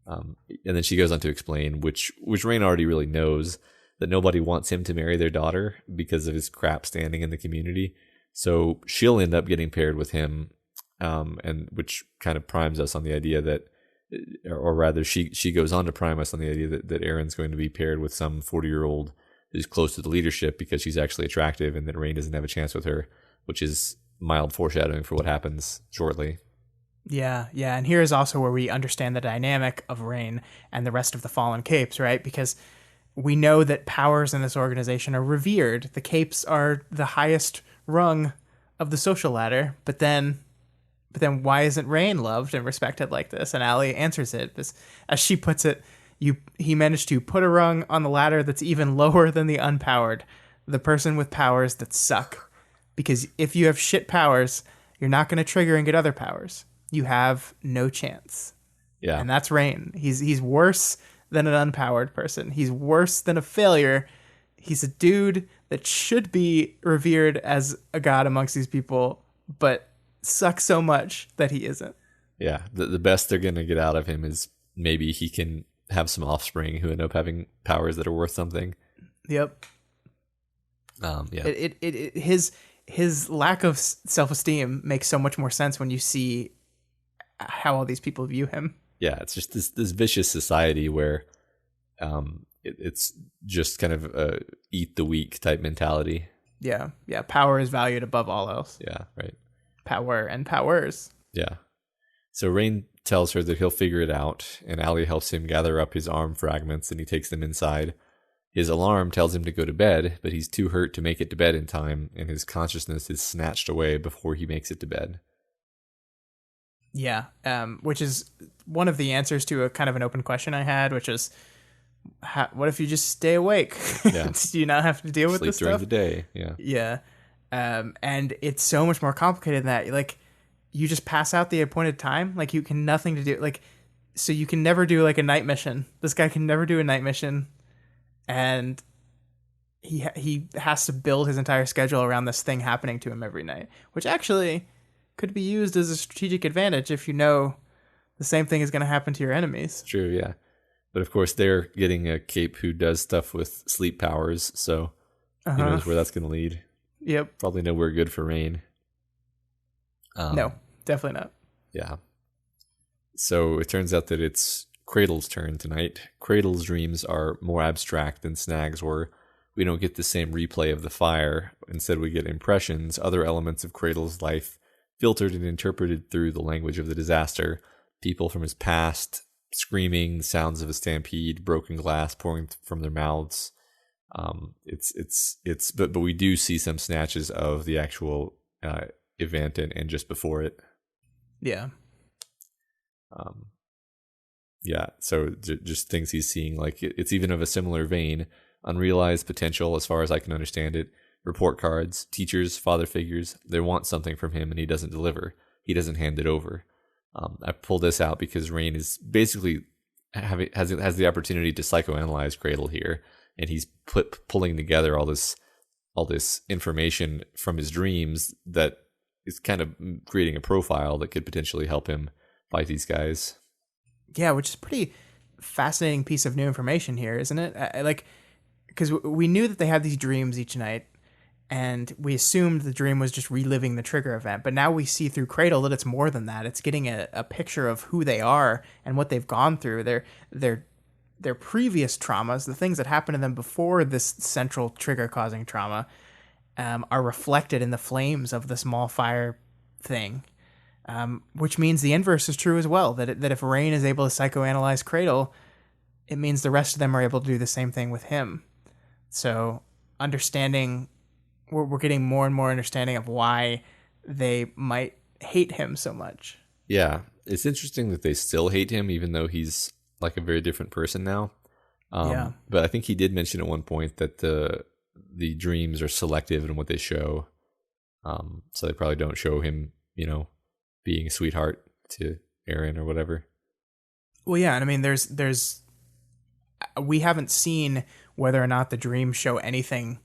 And then she goes on to explain, which Rain already really knows, that nobody wants him to marry their daughter because of his crap standing in the community. So she'll end up getting paired with him, and which kind of primes us on the idea that, or rather, she goes on to prime us on the idea that Erin's going to be paired with some 40-year-old who's close to the leadership because she's actually attractive, and that Rain doesn't have a chance with her, which is mild foreshadowing for what happens shortly. Yeah, and here is also where we understand the dynamic of Rain and the rest of the Fallen Capes, right? Because we know that powers in this organization are revered. The Capes are the highest rung of the social ladder, but then why isn't Rain loved and respected like this? And Allie answers it, as she puts it, he managed to put a rung on the ladder that's even lower than the unpowered, the person with powers that suck. Because if you have shit powers, you're not going to trigger and get other powers. You have no chance. Yeah. And that's Rain. He's worse than an unpowered person. He's worse than a failure. He's a dude that should be revered as a god amongst these people, but sucks so much that he isn't. Yeah. The best they're going to get out of him is maybe he can have some offspring who end up having powers that are worth something. Yep. Yeah. His lack of self-esteem makes so much more sense when you see how all these people view him. Yeah, it's just this vicious society where it's just kind of a eat the weak type mentality. Yeah. Power is valued above all else. Yeah, right. Power and powers. Yeah. So Rain tells her that he'll figure it out, and Allie helps him gather up his arm fragments, and he takes them inside. His alarm tells him to go to bed, but he's too hurt to make it to bed in time, and his consciousness is snatched away before he makes it to bed. Yeah, which is one of the answers to a kind of an open question I had, which is, what if you just stay awake? Yeah. Do you not have to deal with Sleep this during stuff? the day, yeah. Yeah. And it's so much more complicated than that. Like, you just pass out the appointed time. Like, you can nothing to do. Like, so you can never do like a night mission. This guy can never do a night mission, and he has to build his entire schedule around this thing happening to him every night, which actually could be used as a strategic advantage if you know the same thing is going to happen to your enemies. True, yeah. But of course, they're getting a cape who does stuff with sleep powers, so who knows where that's going to lead. Yep. Probably nowhere good for Rain. No, definitely not. Yeah. So it turns out that it's Cradle's turn tonight. Cradle's dreams are more abstract than Snag's were. We don't get the same replay of the fire. Instead, we get impressions, other elements of Cradle's life, filtered and interpreted through the language of the disaster. People from his past, screaming, sounds of a stampede, broken glass pouring from their mouths. But we do see some snatches of the actual event and just before it. Yeah. Yeah, so just things he's seeing, like it's even of a similar vein. Unrealized potential, as far as I can understand it. Report cards, teachers, father figures, they want something from him and he doesn't deliver. He doesn't hand it over. I pulled this out because Rain is basically has the opportunity to psychoanalyze Cradle here, and he's pulling together all this information from his dreams that is kind of creating a profile that could potentially help him fight these guys. Yeah, which is a pretty fascinating piece of new information here, isn't it? Because we knew that they had these dreams each night, and we assumed the dream was just reliving the trigger event. But now we see through Cradle that it's more than that. It's getting a picture of who they are and what they've gone through. Their previous traumas, the things that happened to them before this central trigger-causing trauma, are reflected in the flames of the small fire thing. Which means the inverse is true as well, that if Rain is able to psychoanalyze Cradle, it means the rest of them are able to do the same thing with him. So understanding, we're getting more and more understanding of why they might hate him so much. Yeah, it's interesting that they still hate him, even though he's like a very different person now. But I think he did mention at one point that the dreams are selective in what they show. So they probably don't show him, being a sweetheart to Aaron or whatever. Well, yeah, and I mean, there's we haven't seen whether or not the dreams show anything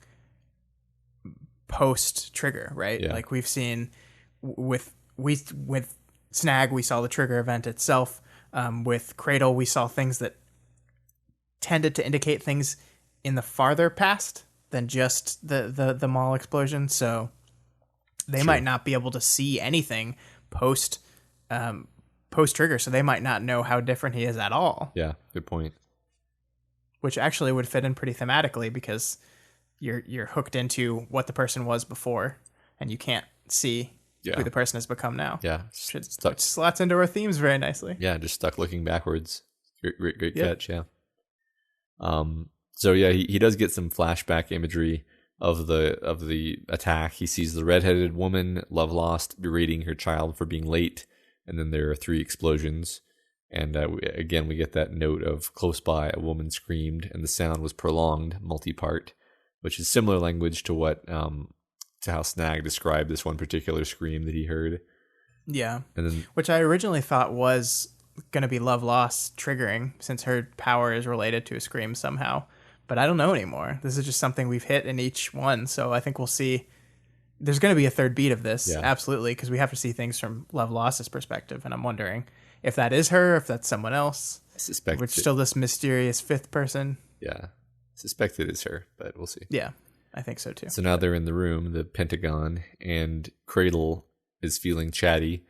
post trigger, right? Yeah. Like we've seen with Snag, we saw the trigger event itself. With Cradle, we saw things that tended to indicate things in the farther past than just the mall explosion. So they might not be able to see anything post trigger, so they might not know how different he is at all. Yeah, good point. Which actually would fit in pretty thematically, because you're hooked into what the person was before, and you can't see who the person has become now. Yeah, which slots into our themes very nicely. Yeah, just stuck looking backwards. Great catch. Yeah. So yeah, he does get some flashback imagery of the attack. He sees the redheaded woman, love lost, berating her child for being late, and then there are 3 explosions. And again, we get that note of close by, a woman screamed, and the sound was prolonged, multi-part, which is similar language to what to how Snag described this one particular scream that he heard. Yeah, and then, which I originally thought was going to be love lost triggering, since her power is related to a scream somehow. But I don't know anymore. This is just something we've hit in each one, so I think we'll see. There's going to be a third beat of this, absolutely, because we have to see things from Love Loss's perspective, and I'm wondering if that is her, if that's someone else. I suspect it's still this mysterious 5th person. Yeah, I suspect it is her, but we'll see. Yeah, I think so too. So now they're in the room, the Pentagon, and Cradle is feeling chatty.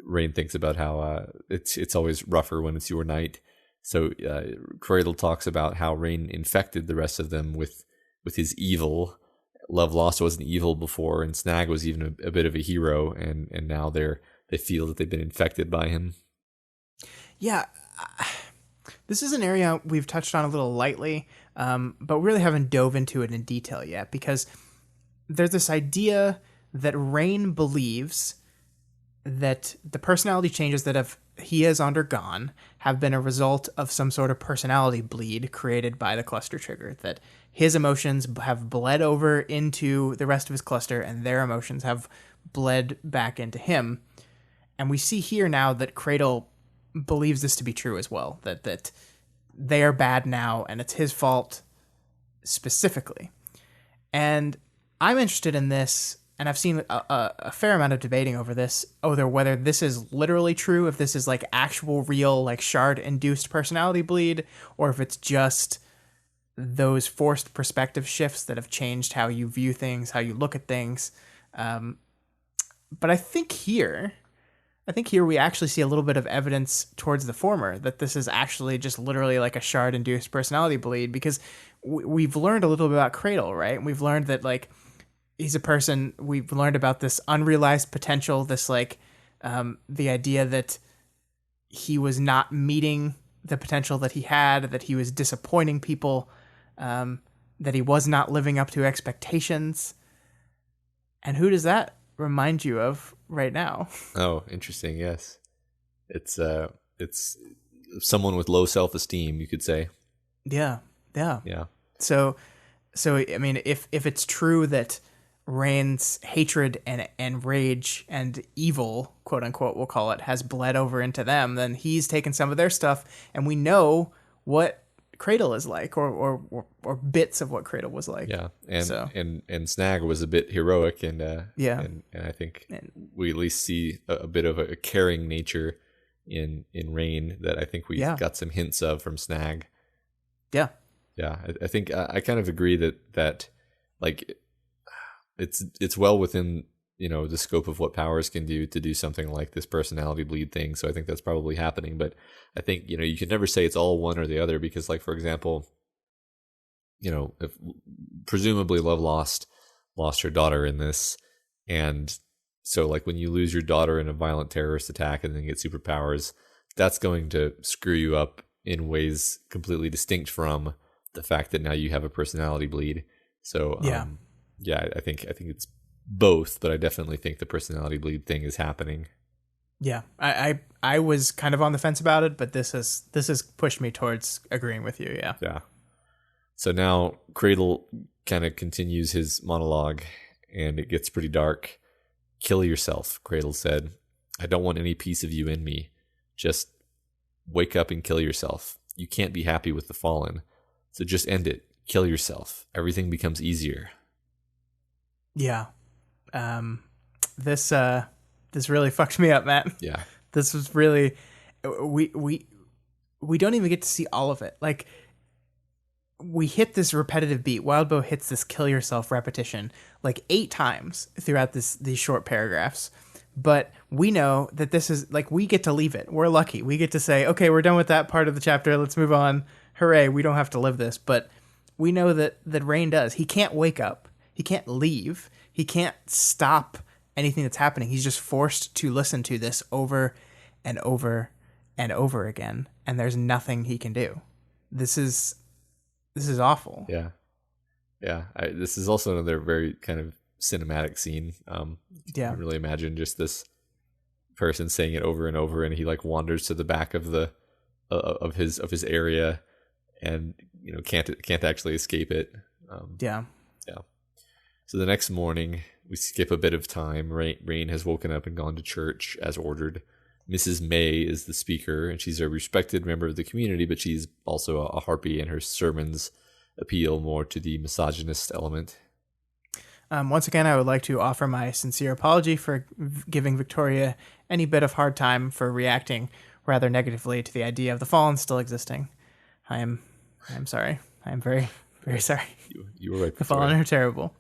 Rain thinks about how it's always rougher when it's your night. So Cradle talks about how Rain infected the rest of them with his evil. Love Lost wasn't evil before, and Snag was even a bit of a hero, and now they feel that they've been infected by him. Yeah, this is an area we've touched on a little lightly, but we really haven't dove into it in detail yet, because there's this idea that Rain believes that the personality changes that he has undergone have been a result of some sort of personality bleed created by the cluster trigger, that his emotions have bled over into the rest of his cluster and their emotions have bled back into him. And we see here now that Cradle believes this to be true as well, that they are bad now and it's his fault specifically. And I'm interested in this, and I've seen a fair amount of debating over this, whether this is literally true, if this is like actual real like shard-induced personality bleed, or if it's just those forced perspective shifts that have changed how you view things, how you look at things. But I think here we actually see a little bit of evidence towards the former, that this is actually just literally like a shard-induced personality bleed, because we've learned a little bit about Cradle, right? We've learned that like he's a person. We've learned about this unrealized potential, this like the idea that he was not meeting the potential that he had, that he was disappointing people, that he was not living up to expectations. And who does that remind you of right now? Oh, interesting. Yes, it's someone with low self-esteem, you could say. Yeah. So I mean, if it's true that Rain's hatred and rage and evil, quote unquote, we'll call it, has bled over into them, then he's taken some of their stuff, and we know what Cradle is like, or bits of what Cradle was like. Yeah, and Snag was a bit heroic, and and I think we at least see a bit of a caring nature in Rain that I think we got some hints of from Snag. Yeah. I think I kind of agree that like it's well within the scope of what powers can do to do something like this personality bleed thing. So I think that's probably happening. But I think you can never say it's all one or the other, because like, for example, if presumably Love lost her daughter in this, and so like when you lose your daughter in a violent terrorist attack and then get superpowers, that's going to screw you up in ways completely distinct from the fact that now you have a personality bleed. So I think it's both, but I definitely think the personality bleed thing is happening. Yeah, I was kind of on the fence about it, but this has pushed me towards agreeing with you. Yeah. Yeah. So now Cradle kind of continues his monologue, and it gets pretty dark. "Kill yourself," Cradle said. "I don't want any piece of you in me. Just wake up and kill yourself. You can't be happy with the fallen. So just end it. Kill yourself. Everything becomes easier." Yeah. This really fucked me up, Matt. Yeah. This was really, we don't even get to see all of it. Like, we hit this repetitive beat. Wildbow hits this kill yourself repetition like 8 times throughout these short paragraphs. But we know that this is like, we get to leave it. We're lucky. We get to say, okay, we're done with that part of the chapter. Let's move on. Hooray. We don't have to live this. But we know that Rain does. He can't wake up. He can't leave. He can't stop anything that's happening. He's just forced to listen to this over and over and over again. And there's nothing he can do. This is awful. Yeah. Yeah. This is also another very kind of cinematic scene. You can really imagine just this person saying it over and over, and he like wanders to the back of the of his area, and can't actually escape it. Yeah. So the next morning, we skip a bit of time. Rain has woken up and gone to church as ordered. Mrs. May is the speaker, and she's a respected member of the community, but she's also a harpy, and her sermons appeal more to the misogynist element. Once again, I would like to offer my sincere apology for giving Victoria any bit of hard time for reacting rather negatively to the idea of the fallen still existing. I am sorry. I am very, very sorry. You were right. The fallen are terrible.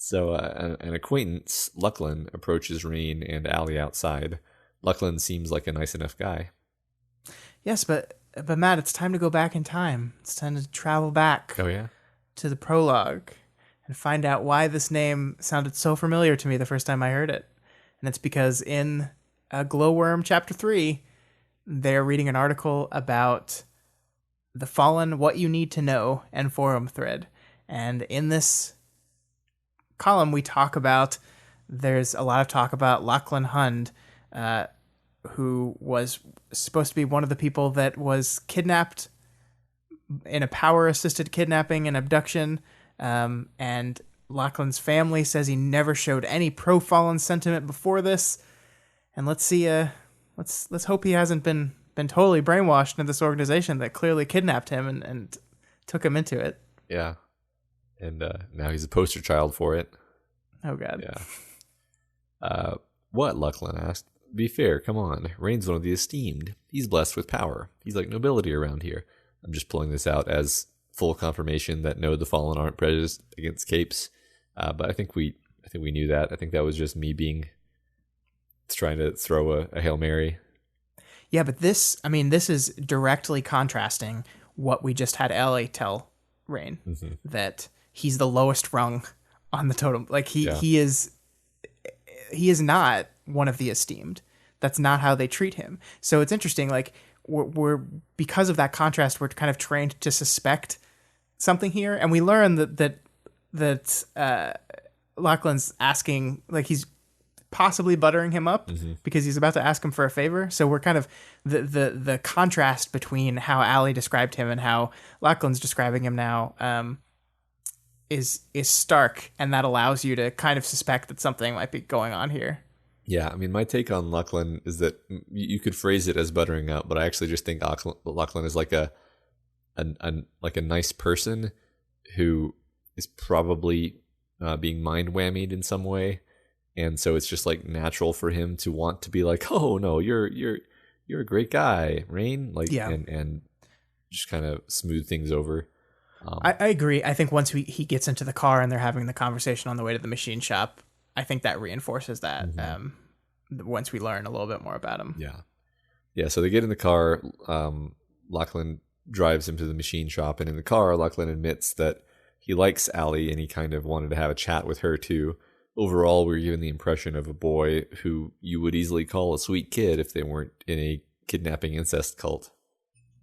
So an acquaintance, Lucklin, approaches Rain and Allie outside. Lucklin seems like a nice enough guy. Yes, but Matt, it's time to go back in time. It's time to travel back. Oh yeah, to the prologue and find out why this name sounded so familiar to me the first time I heard it. And it's because in Glowworm Chapter 3, they're reading an article about the Fallen, What You Need to Know, and forum thread. And in this column, there's a lot of talk about Lachlan Hund, who was supposed to be one of the people that was kidnapped in a power-assisted kidnapping and abduction, and Lachlan's family says he never showed any pro-Fallen sentiment before this. And let's see, let's hope he hasn't been totally brainwashed into this organization that clearly kidnapped him and took him into it. Yeah, and now he's a poster child for it. Oh God. Yeah. What? Lachlan asked. Be fair, come on. Rain's one of the esteemed. He's blessed with power. He's like nobility around here. I'm just pulling this out as full confirmation that no, the Fallen aren't prejudiced against capes. But I think we knew that. I think that was just me trying to throw a Hail Mary. Yeah, but this is directly contrasting what we just had Ellie tell Rain, that he's the lowest rung on the totem. Like he is not one of the esteemed. That's not how they treat him. So it's interesting. Like we're because of that contrast, we're kind of trained to suspect something here, and we learn that Lachlan's asking, like he's possibly buttering him up because he's about to ask him for a favor. So we're kind of the contrast between how Allie described him and how Lachlan's describing him now is stark, and that allows you to kind of suspect that something might be going on here. Yeah, I mean, my take on Lachlan is that you could phrase it as buttering up, but I actually just think Lachlan is like a nice person who is probably being mind whammied in some way, and so it's just like natural for him to want to be like, oh no, you're a great guy, Rain, like, and just kind of smooth things over. I agree. I think once he gets into the car and they're having the conversation on the way to the machine shop, I think that reinforces that once we learn a little bit more about him. Yeah. So they get in the car. Lachlan drives him to the machine shop, and in the car, Lachlan admits that he likes Allie and he kind of wanted to have a chat with her too. Overall, we're given the impression of a boy who you would easily call a sweet kid if they weren't in a kidnapping incest cult.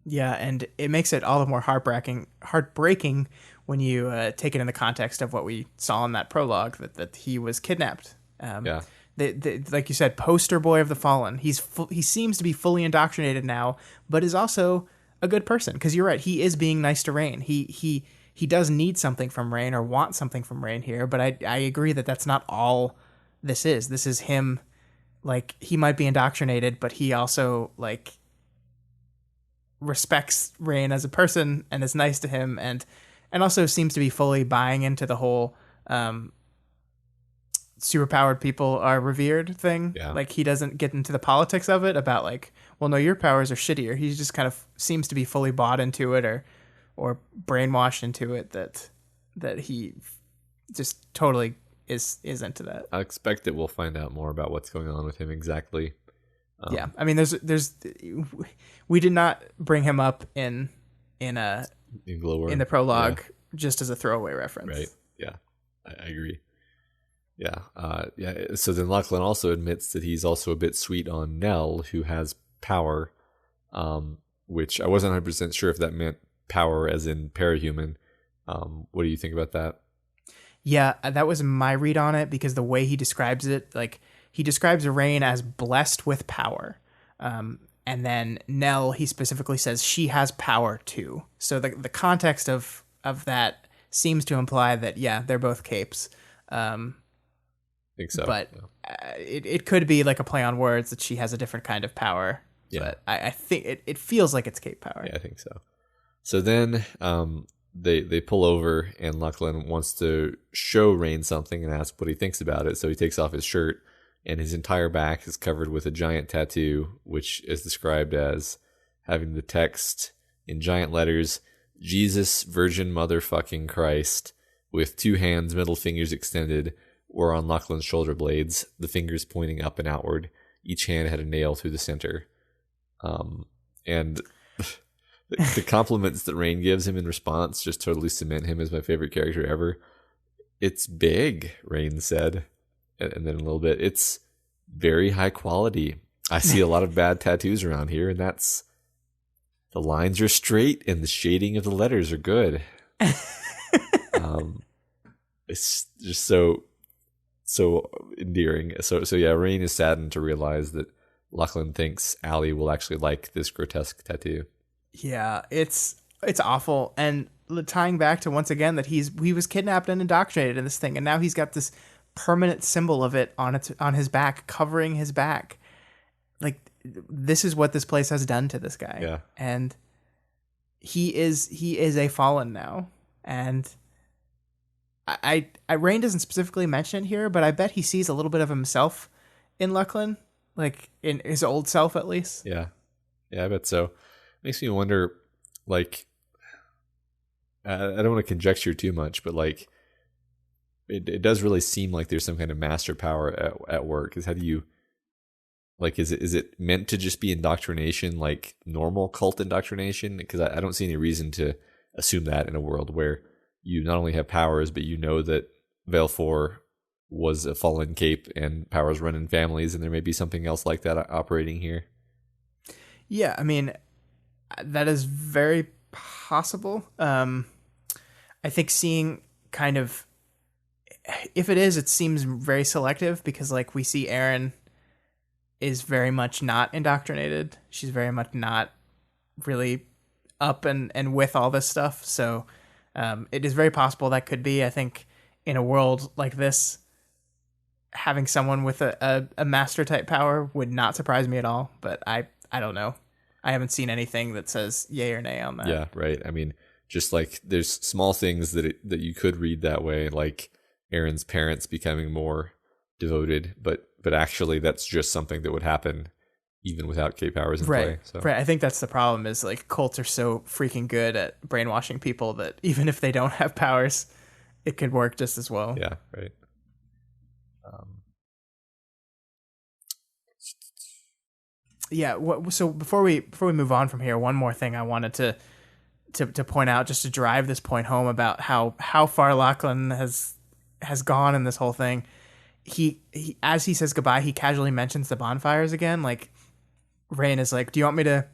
Yeah, and it makes it all the more heartbreaking when you take it in the context of what we saw in that prologue, that he was kidnapped. Yeah. Like you said, poster boy of the fallen. He seems to be fully indoctrinated now, but is also a good person. Because you're right, he is being nice to Rain. He does need something from Rain or want something from Rain here, but I agree that that's not all this is. This is him. Like, he might be indoctrinated, but he also, like, respects Rain as a person and is nice to him, and also seems to be fully buying into the whole superpowered people are revered thing. Yeah. Like, he doesn't get into the politics of it about, like, well, no, your powers are shittier. He just kind of seems to be fully bought into it or brainwashed into it that he just totally is into that. I expect that we'll find out more about what's going on with him exactly. Yeah, I mean, there's we did not bring him up in the prologue just as a throwaway reference. Right. Yeah, I agree. Yeah. So then Lachlan also admits that he's also a bit sweet on Nell, who has power, which I wasn't 100% sure if that meant power as in parahuman. What do you think about that? Yeah, that was my read on it, because the way he describes it, like, he describes Rain as blessed with power. And then Nell, he specifically says she has power too. So the context of that seems to imply that, yeah, they're both capes. I think so. But it could be like a play on words that she has a different kind of power. Yeah. But I think it feels like it's cape power. Yeah, I think so. So then they pull over, and Lachlan wants to show Rain something and ask what he thinks about it. So he takes off his shirt, and his entire back is covered with a giant tattoo, which is described as having the text in giant letters, Jesus Virgin Motherfucking Christ, with two hands, middle fingers extended, were on Lachlan's shoulder blades, the fingers pointing up and outward. Each hand had a nail through the center. And the compliments that Rain gives him in response just totally cement him as my favorite character ever. It's big, Rain said. And then a little bit, it's very high quality. I see a lot of bad tattoos around here, and that's... The lines are straight, and the shading of the letters are good. It's just so endearing. So yeah, Rain is saddened to realize that Lachlan thinks Allie will actually like this grotesque tattoo. Yeah, it's awful. And tying back to, once again, that he was kidnapped and indoctrinated in this thing, and now he's got this permanent symbol of it on his back, covering his back. Like, this is what this place has done to this guy. Yeah. And he is a fallen now. And I Rain doesn't specifically mention it here, but I bet he sees a little bit of himself in Lachlan, like in his old self at least. Yeah, I bet so. Makes me wonder, like, I don't want to conjecture too much, but like, it does really seem like there's some kind of master power at work. How do you, like, is it meant to just be indoctrination, like normal cult indoctrination? Because I don't see any reason to assume that in a world where you not only have powers, but you know that Veil 4 was a fallen cape and powers run in families, and there may be something else like that operating here. Yeah, I mean, that is very possible. I think seeing kind of, if it is, it seems very selective, because like we see Erin is very much not indoctrinated. She's very much not really up and with all this stuff. So it is very possible that could be. I think in a world like this, having someone with a master type power would not surprise me at all. But I don't know. I haven't seen anything that says yay or nay on that. Yeah, right. I mean, just like there's small things that you could read that way, like Erin's parents becoming more devoted, but actually that's just something that would happen even without K powers in play. So. Right. I think that's the problem, is like cults are so freaking good at brainwashing people that even if they don't have powers, it could work just as well. Yeah, right. Yeah. So before we move on from here, one more thing I wanted to point out, just to drive this point home about how far Lachlan has gone in this whole thing. He as he says goodbye, he casually mentions the bonfires again. Like, Rain is like, "Do you want me to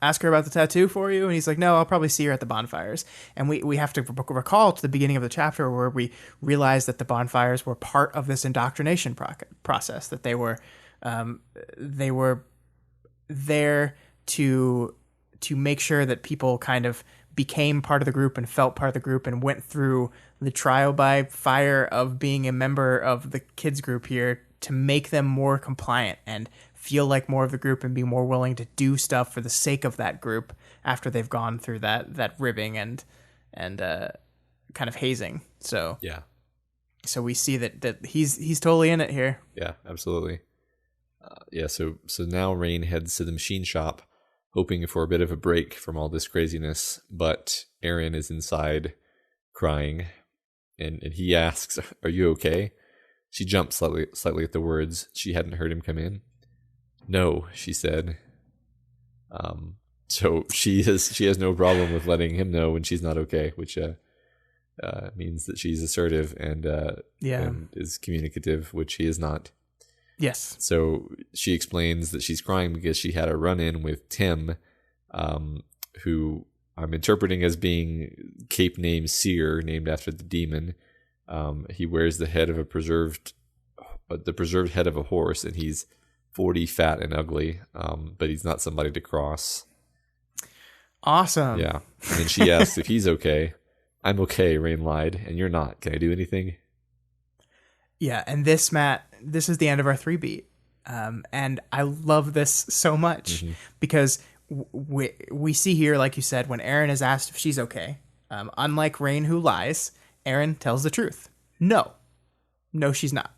ask her about the tattoo for you. And he's like, no, I'll probably see her at the bonfires. And we have to recall to the beginning of the chapter where we realize that the bonfires were part of this indoctrination process, that they were there to make sure that people kind of became part of the group and felt part of the group and went through the trial by fire of being a member of the kids group here to make them more compliant and feel like more of the group and be more willing to do stuff for the sake of that group after they've gone through that ribbing and kind of hazing. So so we see that he's totally in it here. Yeah, absolutely. So now Rain heads to the machine shop, hoping for a bit of a break from all this craziness, but Aaron is inside crying, and he asks, "Are you okay?" She jumps slightly at the words. She hadn't heard him come in. "No," she said. So she has no problem with letting him know when she's not okay, which means that she's assertive and is communicative, which he is not. Yes. So she explains that she's crying because she had a run-in with Tim, who I'm interpreting as being cape name Seer, named after the demon. He wears the head of the preserved head of a horse, and he's 40, fat, and ugly, but he's not somebody to cross. Awesome. Yeah. And then she asks if he's okay. "I'm okay," Rain lied, "and you're not. Can I do anything?" Yeah, and this, Matt, this is the end of our 3-beat. And I love this so much because we see here, like you said, when Aaron is asked if she's okay, unlike Rain who lies, Aaron tells the truth. No, she's not.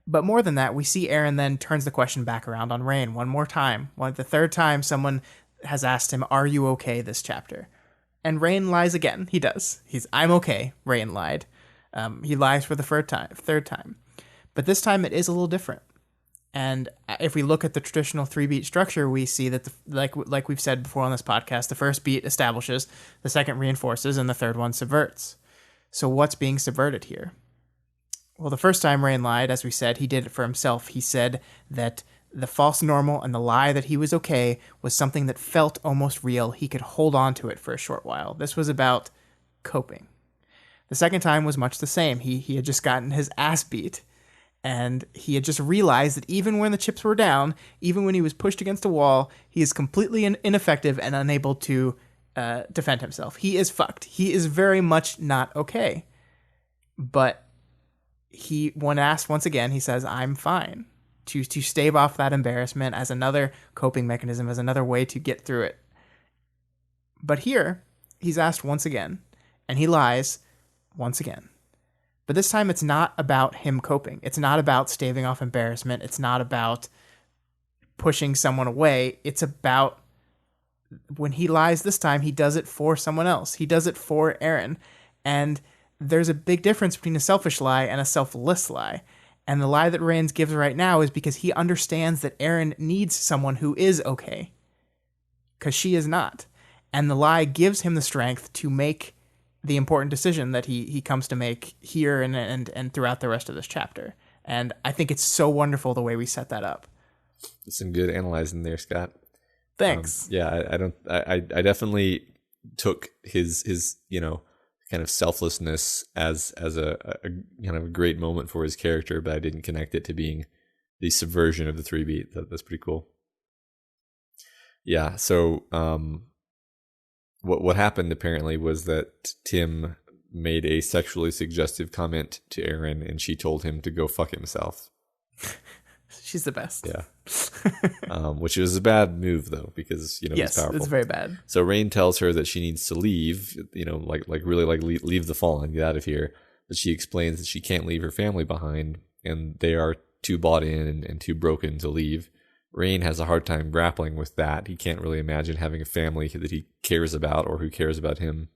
But more than that, we see Aaron then turns the question back around on Rain one more time. The third time someone has asked him, "Are you okay this chapter?" And Rain lies again. He does. "I'm okay." Rain lied. He lies for the third time. But this time it is a little different. And if we look at the traditional 3-beat structure, we see that, like we've said before on this podcast, the first beat establishes, the second reinforces, and the third one subverts. So what's being subverted here? Well, the first time Rain lied, as we said, he did it for himself. He said that the false normal and the lie that he was okay was something that felt almost real. He could hold on to it for a short while. This was about coping. The second time was much the same. He had just gotten his ass beat, and he had just realized that even when the chips were down, even when he was pushed against a wall, he is completely ineffective and unable to defend himself. He is fucked. He is very much not okay. But when asked once again, he says, "I'm fine," to stave off that embarrassment as another coping mechanism, as another way to get through it. But here, he's asked once again, and he lies once again. But this time it's not about him coping. It's not about staving off embarrassment. It's not about pushing someone away. It's about, when he lies this time, he does it for someone else. He does it for Aaron. And there's a big difference between a selfish lie and a selfless lie. And the lie that Rains gives right now is because he understands that Aaron needs someone who is okay, because she is not. And the lie gives him the strength to make the important decision that he comes to make here and throughout the rest of this chapter. And I think it's so wonderful the way we set that up. That's some good analyzing there, Scott. Thanks. I definitely took his kind of selflessness as a kind of a great moment for his character, but I didn't connect it to being the subversion of the 3-beat. That's pretty cool. Yeah. So, what happened apparently was that Tim made a sexually suggestive comment to Aaron, and she told him to go fuck himself. She's the best. Yeah. Which was a bad move though, because he's powerful. It's very bad. So Rain tells her that she needs to leave, leave the Fallen, get out of here. But she explains that she can't leave her family behind, and they are too bought in and too broken to leave. Rain has a hard time grappling with that. He can't really imagine having a family that he cares about or who cares about him.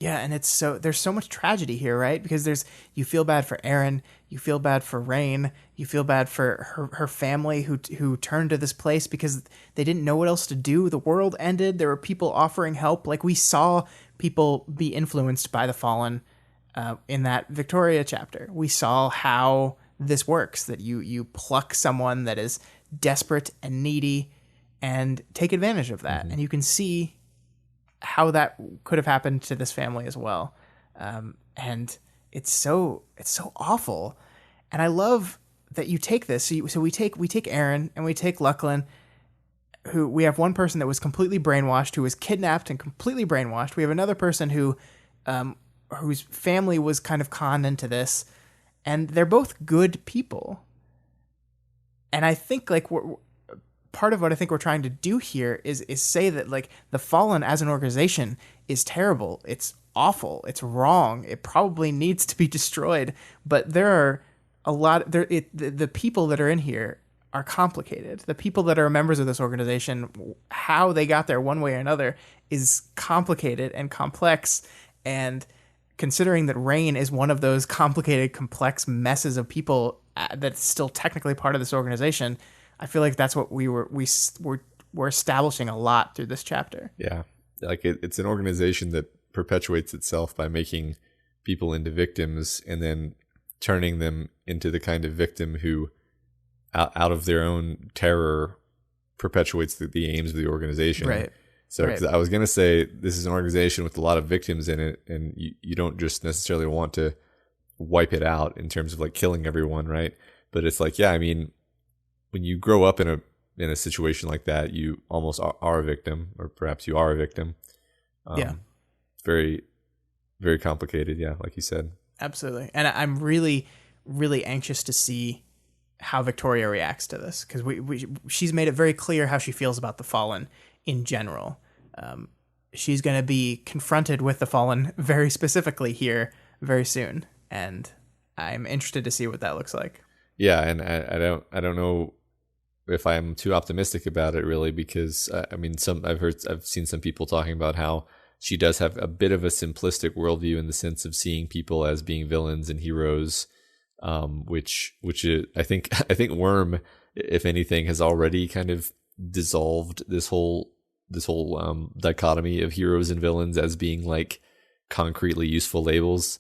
Yeah, and there's so much tragedy here, right? Because you feel bad for Aaron, you feel bad for Rain, you feel bad for her family who turned to this place because they didn't know what else to do. The world ended. There were people offering help. Like, we saw people be influenced by the Fallen in that Victoria chapter. We saw how this works, that you pluck someone that is desperate and needy and take advantage of that. And you can see how that could have happened to this family as well. And it's so awful. And I love that you take this. So we take Aaron and we take Lachlan, who we have one person that was completely brainwashed, who was kidnapped and completely brainwashed. We have another person who, whose family was kind of conned into this, and they're both good people. And I think like part of what I think we're trying to do here is say that like the Fallen as an organization is terrible. It's awful. It's wrong. It probably needs to be destroyed. But there are a lot. The people that are in here are complicated. The people that are members of this organization, how they got there one way or another, is complicated and complex. And considering that Rain is one of those complicated, complex messes of people that's still technically part of this organization, I feel like that's what we're establishing a lot through this chapter. Yeah, like it's an organization that perpetuates itself by making people into victims and then turning them into the kind of victim who, out of their own terror, perpetuates the aims of the organization. Right. So right. 'Cause I was going to say this is an organization with a lot of victims in it, and you don't just necessarily want to wipe it out in terms of like killing everyone, right? But it's like, yeah, I mean, when you grow up in a situation like that, you almost are a victim, or perhaps you are a victim. Yeah. It's very, very complicated. Yeah, like you said. Absolutely. And I'm really, really anxious to see how Victoria reacts to this, because she's made it very clear how she feels about the Fallen in general. She's going to be confronted with the Fallen very specifically here very soon, and I'm interested to see what that looks like. Yeah, and I don't know if I'm too optimistic about it really, because I mean, I've seen some people talking about how she does have a bit of a simplistic worldview in the sense of seeing people as being villains and heroes, which I think Worm, if anything, has already kind of dissolved this whole dichotomy of heroes and villains as being like concretely useful labels.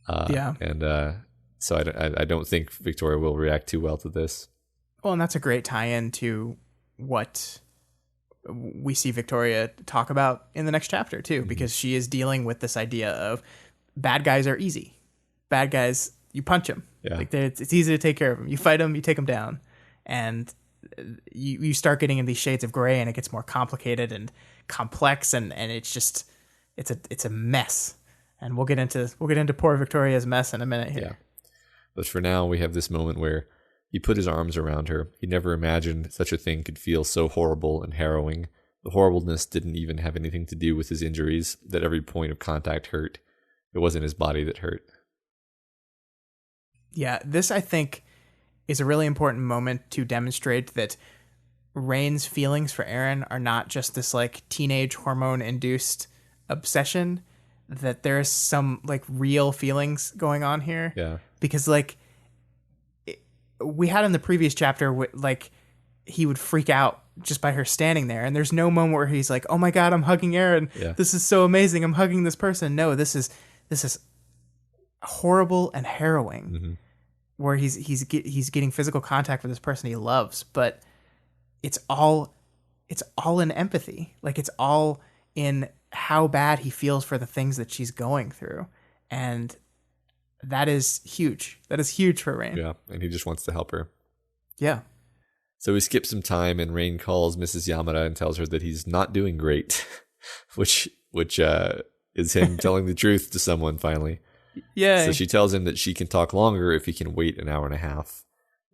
So I don't think Victoria will react too well to this. Well, and that's a great tie-in to what we see Victoria talk about in the next chapter too, because she is dealing with this idea of bad guys are easy. Bad guys, you punch them. Yeah. Like it's easy to take care of them. You fight them, you take them down, and you start getting in these shades of gray, and it gets more complicated and complex, and it's just it's a mess. And we'll get into poor Victoria's mess in a minute here. Yeah. But for now, we have this moment where he put his arms around her. He never imagined such a thing could feel so horrible and harrowing. The horribleness didn't even have anything to do with his injuries, that every point of contact hurt. It wasn't his body that hurt. Yeah, this, I think, is a really important moment to demonstrate that Rain's feelings for Aaron are not just this like teenage hormone-induced obsession, that there's some like real feelings going on here. Yeah. Because like we had in the previous chapter, like he would freak out just by her standing there, and there's no moment where he's like, "Oh my God, I'm hugging Aaron. Yeah. This is so amazing. I'm hugging this person." No, this is horrible and harrowing. Mm-hmm. Where he's getting physical contact with this person he loves, but it's all in empathy. Like it's all in how bad he feels for the things that she's going through, and that is huge. That is huge for Rain. Yeah, and he just wants to help her. Yeah. So we skip some time, and Rain calls Mrs. Yamada and tells her that he's not doing great, which is him telling the truth to someone finally. Yeah. So she tells him that she can talk longer if he can wait an hour and a half.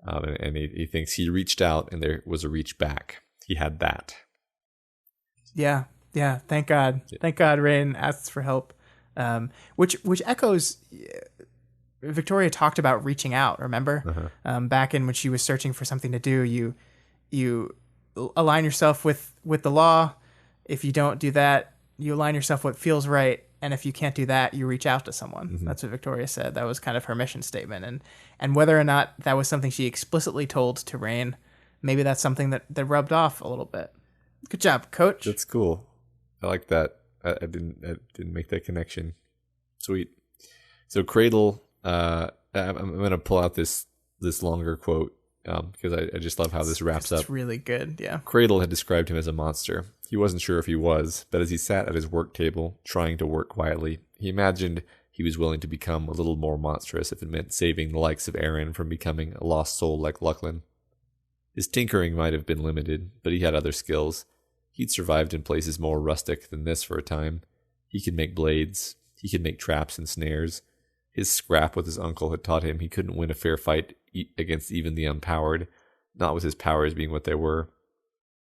And he thinks he reached out and there was a reach back. He had that. Yeah. Yeah. Thank God. Yeah. Thank God Rain asks for help. Which echoes, Victoria talked about reaching out, remember? Uh-huh. Back in when she was searching for something to do, you align yourself with the law. If you don't do that, you align yourself with what feels right. And if you can't do that, you reach out to someone. Mm-hmm. That's what Victoria said. That was kind of her mission statement. And whether or not that was something she explicitly told to Rain, maybe that's something that rubbed off a little bit. Good job, Coach. That's cool. I like that. I didn't make that connection. Sweet. So Cradle, I'm going to pull out this longer quote because I just love how this wraps up. It's really good, yeah. Cradle had described him as a monster. He wasn't sure if he was, but as he sat at his work table, trying to work quietly, he imagined he was willing to become a little more monstrous if it meant saving the likes of Aaron from becoming a lost soul like Lucklin. His tinkering might have been limited, but he had other skills. He'd survived in places more rustic than this for a time. He could make blades. He could make traps and snares. His scrap with his uncle had taught him he couldn't win a fair fight against even the unpowered, not with his powers being what they were.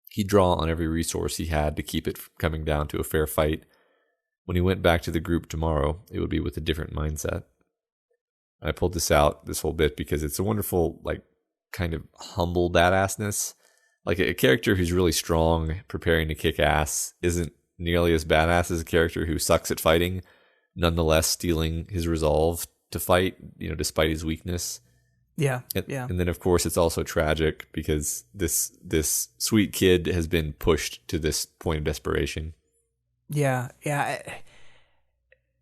He'd draw on every resource he had to keep it coming down to a fair fight. When he went back to the group tomorrow, it would be with a different mindset. I pulled this out, this whole bit, because it's a wonderful, kind of humble badassness. Like a character who's really strong, preparing to kick ass, isn't nearly as badass as a character who sucks at fighting, nonetheless stealing his resolve to fight, despite his weakness. Yeah, And then, of course, it's also tragic because this sweet kid has been pushed to this point of desperation. Yeah.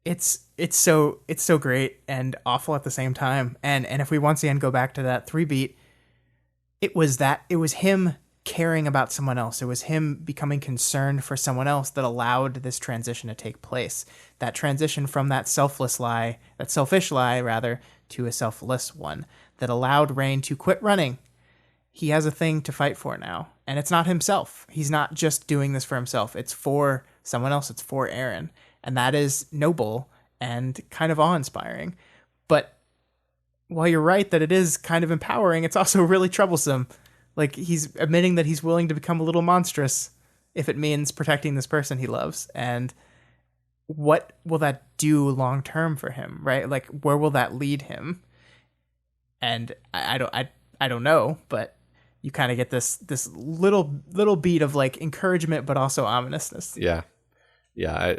It's so great and awful at the same time. And if we once again go back to that 3-beat, it was him caring about someone else. It was him becoming concerned for someone else that allowed this transition to take place. That transition from that selfish lie, to a selfless one that allowed Rain to quit running. He has a thing to fight for now, and it's not himself. He's not just doing this for himself. It's for someone else. It's for Aaron, and that is noble and kind of awe-inspiring. But while you're right that it is kind of empowering, it's also really troublesome. Like, he's admitting that he's willing to become a little monstrous if it means protecting this person he loves. And what will that do long term for him, right? Like, where will that lead him? And I don't know, but you kind of get this little beat of encouragement, but also ominousness. Yeah,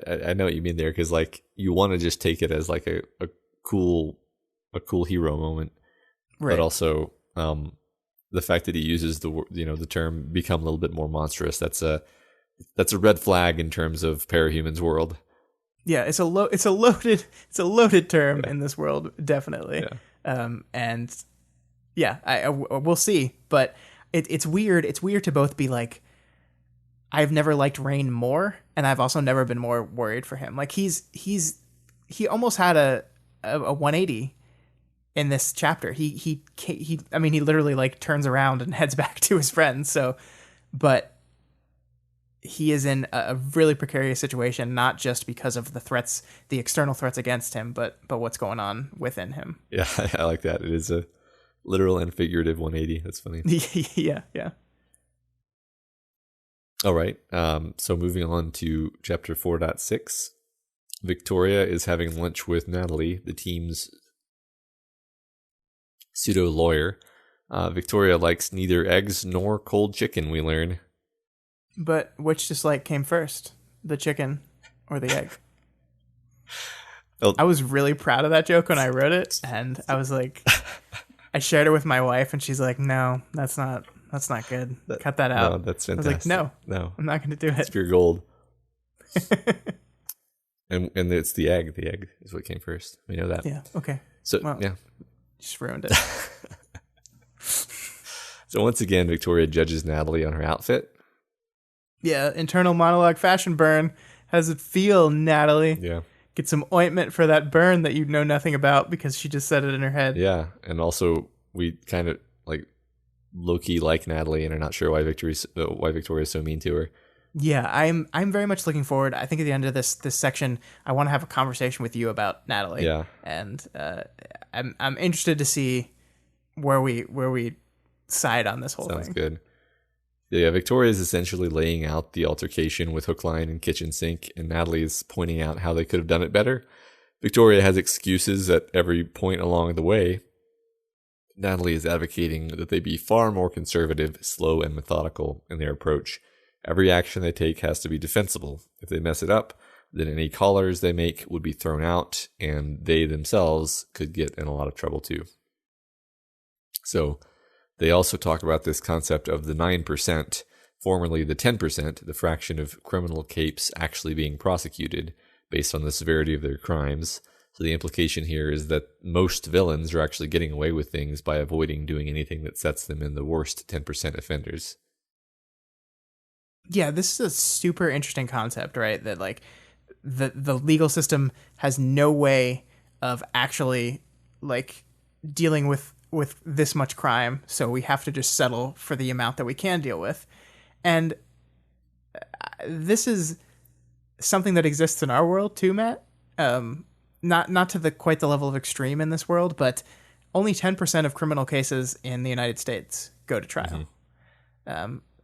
I know what you mean there, because you want to just take it as a cool hero moment, right? But also the fact that he uses the term "become a little bit more monstrous." That's a red flag in terms of Parahuman's world. Yeah, it's a loaded term in this world, definitely. Yeah. And yeah, we'll see. But it's weird. It's weird to both be like, I've never liked Rain more, and I've also never been more worried for him. Like he almost had a 180 in this chapter. He literally turns around and heads back to his friends. So, but he is in a really precarious situation, not just because of the external threats against him, but what's going on within him. Yeah, I like that. It is a literal and figurative 180. That's funny. Yeah. All right. So moving on to chapter 4.6. Victoria is having lunch with Natalie, the team's pseudo lawyer. Victoria likes neither eggs nor cold chicken, we learn. But which came first, the chicken or the egg? I was really proud of that joke when I wrote it, and I was like, I shared it with my wife, and she's like, "No, that's not good. Cut that out." No, that's fantastic. I was like, "No, I'm not going to do it." It's pure gold. and it's the egg. The egg is what came first. We know that. Yeah. Okay. So well, yeah, just ruined it. So once again, Victoria judges Natalie on her outfit. Yeah, internal monologue fashion burn. How does it feel, Natalie? Yeah. Get some ointment for that burn that you know nothing about because she just said it in her head. Yeah, and also we kind of low-key like Natalie and are not sure why Victoria's so mean to her. Yeah, I'm very much looking forward. I think at the end of this section, I want to have a conversation with you about Natalie. Yeah. And I'm interested to see where we side on this whole thing. Sounds good. Yeah, Victoria is essentially laying out the altercation with hook, line, and kitchen sink, and Natalie is pointing out how they could have done it better. Victoria has excuses at every point along the way. Natalie is advocating that they be far more conservative, slow, and methodical in their approach. Every action they take has to be defensible. If they mess it up, then any callers they make would be thrown out, and they themselves could get in a lot of trouble too. So they also talk about this concept of the 9%, formerly the 10%, the fraction of criminal capes actually being prosecuted based on the severity of their crimes. So the implication here is that most villains are actually getting away with things by avoiding doing anything that sets them in the worst 10% offenders. Yeah, this is a super interesting concept, right? That like the legal system has no way of actually like dealing with this much crime, so we have to just settle for the amount that we can deal with. And this is something that exists in our world too, Matt. Not to quite the level of extreme in this world, but only 10% of criminal cases in the United States go to trial,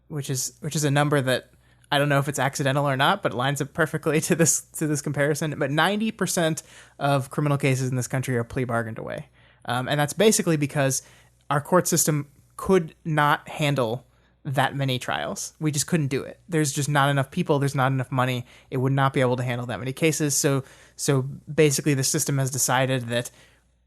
which is a number that I don't know if it's accidental or not, but it lines up perfectly to this comparison. But 90% of criminal cases in this country are plea bargained away, and that's basically because our court system could not handle that many trials. We just couldn't do it. There's just not enough people. There's not enough money. It would not be able to handle that many cases. So basically, the system has decided that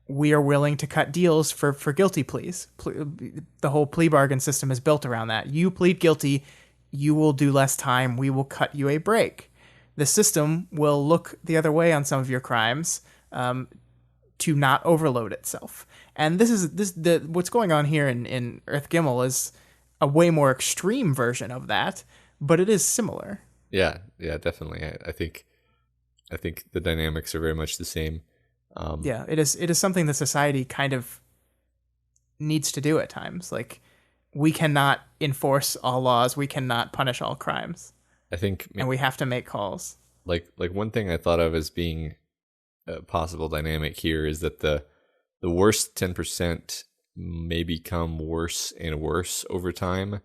we are willing to cut deals for guilty pleas. The whole plea bargain system is built around that. You plead guilty, you will do less time. We will cut you a break. The system will look the other way on some of your crimes to not overload itself. And what's going on here in Earth Gimel is a way more extreme version of that, but it is similar. Yeah, definitely. I think the dynamics are very much the same. Yeah, it is something that society kind of needs to do at times. Like, we cannot enforce all laws. We cannot punish all crimes. I think, and we have to make calls. Like one thing I thought of as being a possible dynamic here is that the worst 10% may become worse and worse over time.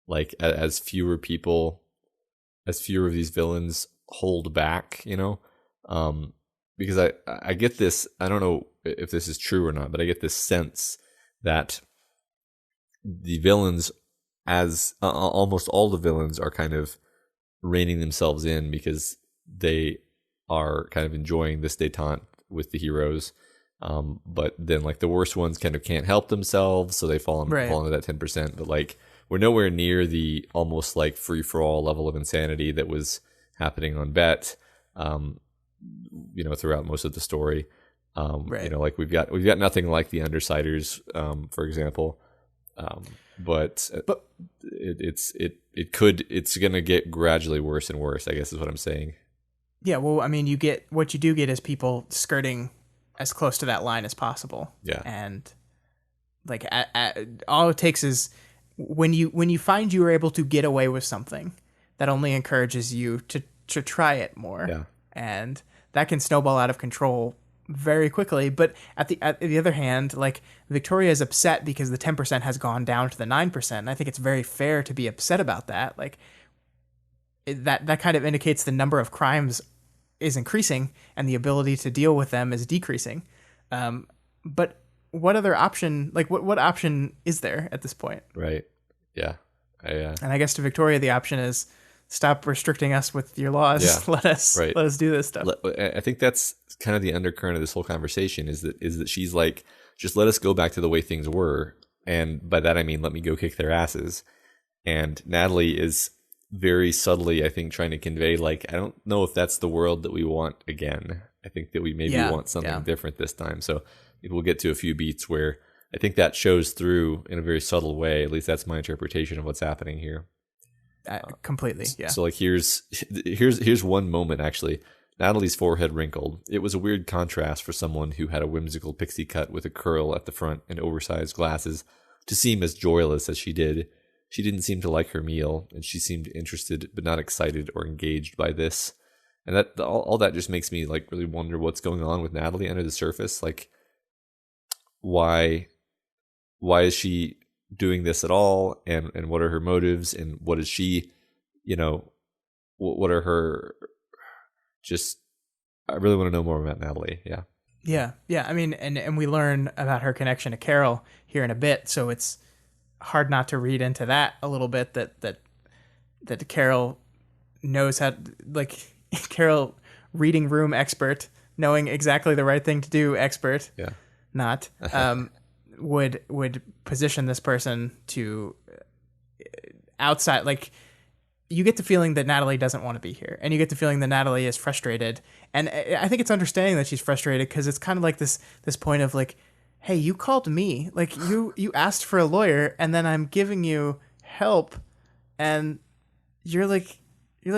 Like as fewer of these villains hold back, because I get this, I don't know if this is true or not, but I get this sense that the villains, as almost all the villains, are kind of reining themselves in because they are kind of enjoying this detente with the heroes. But then like the worst ones kind of can't help themselves, so they fall into that 10%. But like we're nowhere near the almost like free for all level of insanity that was happening on Bet, throughout most of the story. Like we've got nothing like the Undersiders, for example. But it's gonna get gradually worse and worse, I guess is what I'm saying. Yeah, well, I mean, you get is people skirting as close to that line as possible. Yeah, and like all it takes is when you find you are able to get away with something, that only encourages you to try it more. Yeah, and that can snowball out of control very quickly. But at the other hand, like Victoria is upset because the 10% has gone down to the 9%. And I think it's very fair to be upset about that. Like that kind of indicates the number of crimes is increasing and the ability to deal with them is decreasing. But what other option? Like what option is there at this point? Right. Yeah. And I guess to Victoria, the option is stop restricting us with your laws. Yeah. Let us do this stuff. I think that's kind of the undercurrent of this whole conversation is that she's like, just let us go back to the way things were. And by that, I mean, let me go kick their asses. And Natalie is very subtly, I think, trying to convey, like, I don't know if that's the world that we want again. I think that we maybe want something different this time. So we'll get to a few beats where I think that shows through in a very subtle way. At least that's my interpretation of what's happening here. Completely, yeah. So like here's one moment actually. Natalie's forehead wrinkled. It was a weird contrast for someone who had a whimsical pixie cut with a curl at the front and oversized glasses to seem as joyless as she did. She didn't seem to like her meal, and she seemed interested but not excited or engaged by this. And that all that just makes me like really wonder what's going on with Natalie under the surface. Like, why is she doing this at all, and what are her motives, and what is she, what are her, just, I really want to know more about Natalie. Yeah. I mean, and we learn about her connection to Carol here in a bit, so it's hard not to read into that a little bit, that Carol knows how, like, Carol reading room expert, knowing exactly the right thing to do expert, not would position this person to outside, like you get the feeling that Natalie doesn't want to be here, and you get the feeling that Natalie is frustrated. And I think it's understanding that she's frustrated, because it's kind of like this point of like, hey, you called me, like you asked for a lawyer, and then I'm giving you help, and you're like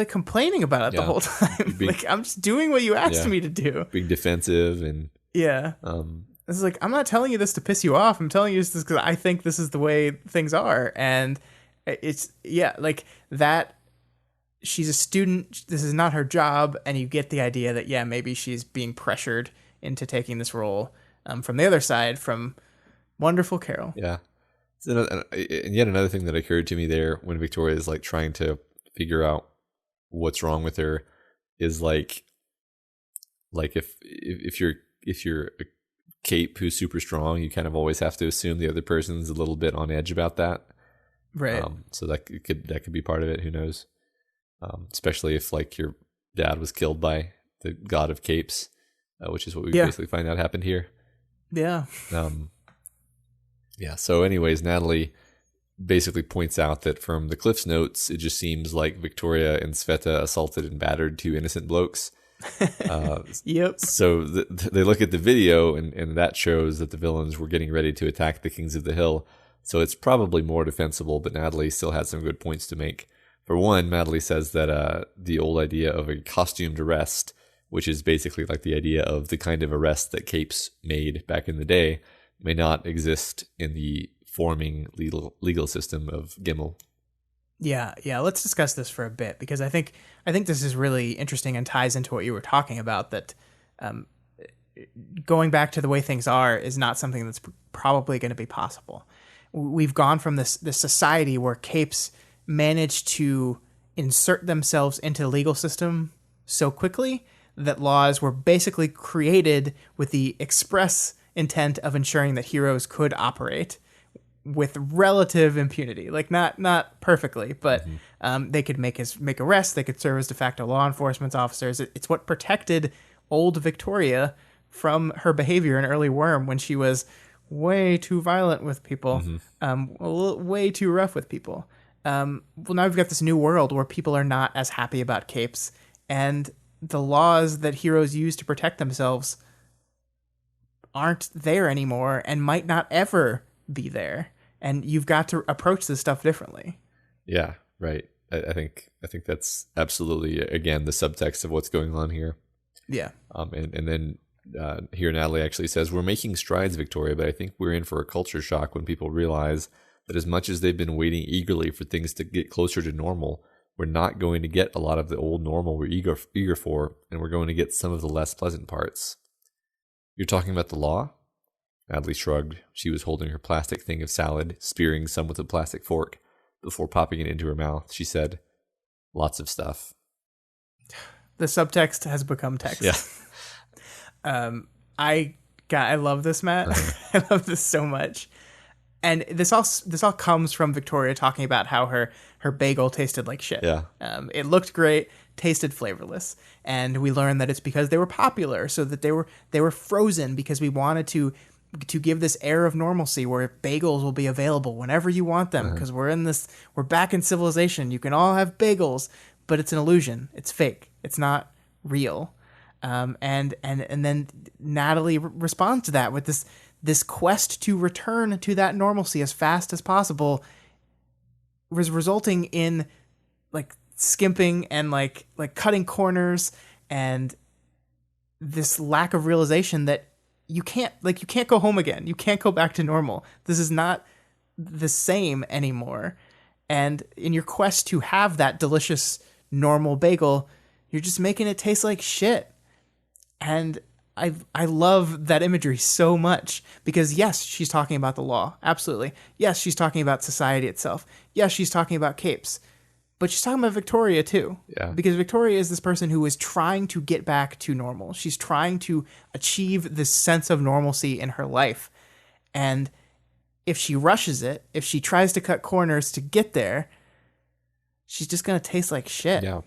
complaining about it the whole time. Like, I'm just doing what you asked me to do. Being defensive and it's like, I'm not telling you this to piss you off. I'm telling you this because I think this is the way things are, and it's like that. She's a student. This is not her job, and you get the idea that maybe she's being pressured into taking this role from the other side, from wonderful Carol. Yeah. And yet another thing that occurred to me there when Victoria is like trying to figure out what's wrong with her is like if you're a cape who's super strong, you kind of always have to assume the other person's a little bit on edge about that. Right. So that could be part of it. Who knows? Especially if like your dad was killed by the god of capes, which is what we basically find out happened here. Yeah. So anyways, Natalie basically points out that from the Cliff's notes, it just seems like Victoria and Sveta assaulted and battered two innocent blokes. Yep. So they look at the video, and that shows that the villains were getting ready to attack the Kings of the Hill. So it's probably more defensible, but Natalie still had some good points to make. For one, Natalie says that the old idea of a costumed arrest, which is basically like the idea of the kind of arrest that capes made back in the day, may not exist in the forming legal system of Gimel. Yeah. Let's discuss this for a bit, because I think this is really interesting and ties into what you were talking about, that going back to the way things are is not something that's probably going to be possible. We've gone from this society where capes manage to insert themselves into the legal system so quickly that laws were basically created with the express intent of ensuring that heroes could operate with relative impunity. Like, not perfectly, but they could make arrests, they could serve as de facto law enforcement officers. It's what protected old Victoria from her behavior in early Worm, when she was way too violent with people, way too rough with people. Well, now we've got this new world where people are not as happy about capes, and the laws that heroes use to protect themselves aren't there anymore and might not ever be there. And you've got to approach this stuff differently. Yeah, right. I think that's absolutely, again, the subtext of what's going on here. Yeah. And then here Natalie actually says, we're making strides, Victoria, but I think we're in for a culture shock when people realize that as much as they've been waiting eagerly for things to get closer to normal, we're not going to get a lot of the old normal we're eager for, and we're going to get some of the less pleasant parts. You're talking about the law? Natalie shrugged. She was holding her plastic thing of salad, spearing some with a plastic fork. Before popping it into her mouth, she said, lots of stuff. The subtext has become text. Yeah. I love this, Matt. I love this so much. And this all comes from Victoria talking about how her bagel tasted like shit. Yeah. It looked great, tasted flavorless, and we learned that it's because they were popular, so that they were frozen because we wanted to give this air of normalcy where bagels will be available whenever you want them, because we're back in civilization. You can all have bagels, but it's an illusion. It's fake. It's not real. And then Natalie responds to that with this quest to return to that normalcy as fast as possible, was resulting in like skimping and like cutting corners, and this lack of realization that you can't go home again. You can't go back to normal. This is not the same anymore. And in your quest to have that delicious normal bagel, you're just making it taste like shit. And I love that imagery so much, because yes, she's talking about the law. Absolutely. Yes, she's talking about society itself. Yes, she's talking about capes. But she's talking about Victoria too. Yeah. Because Victoria is this person who is trying to get back to normal. She's trying to achieve this sense of normalcy in her life. And if she rushes it, if she tries to cut corners to get there, she's just going to taste like shit. Yeah.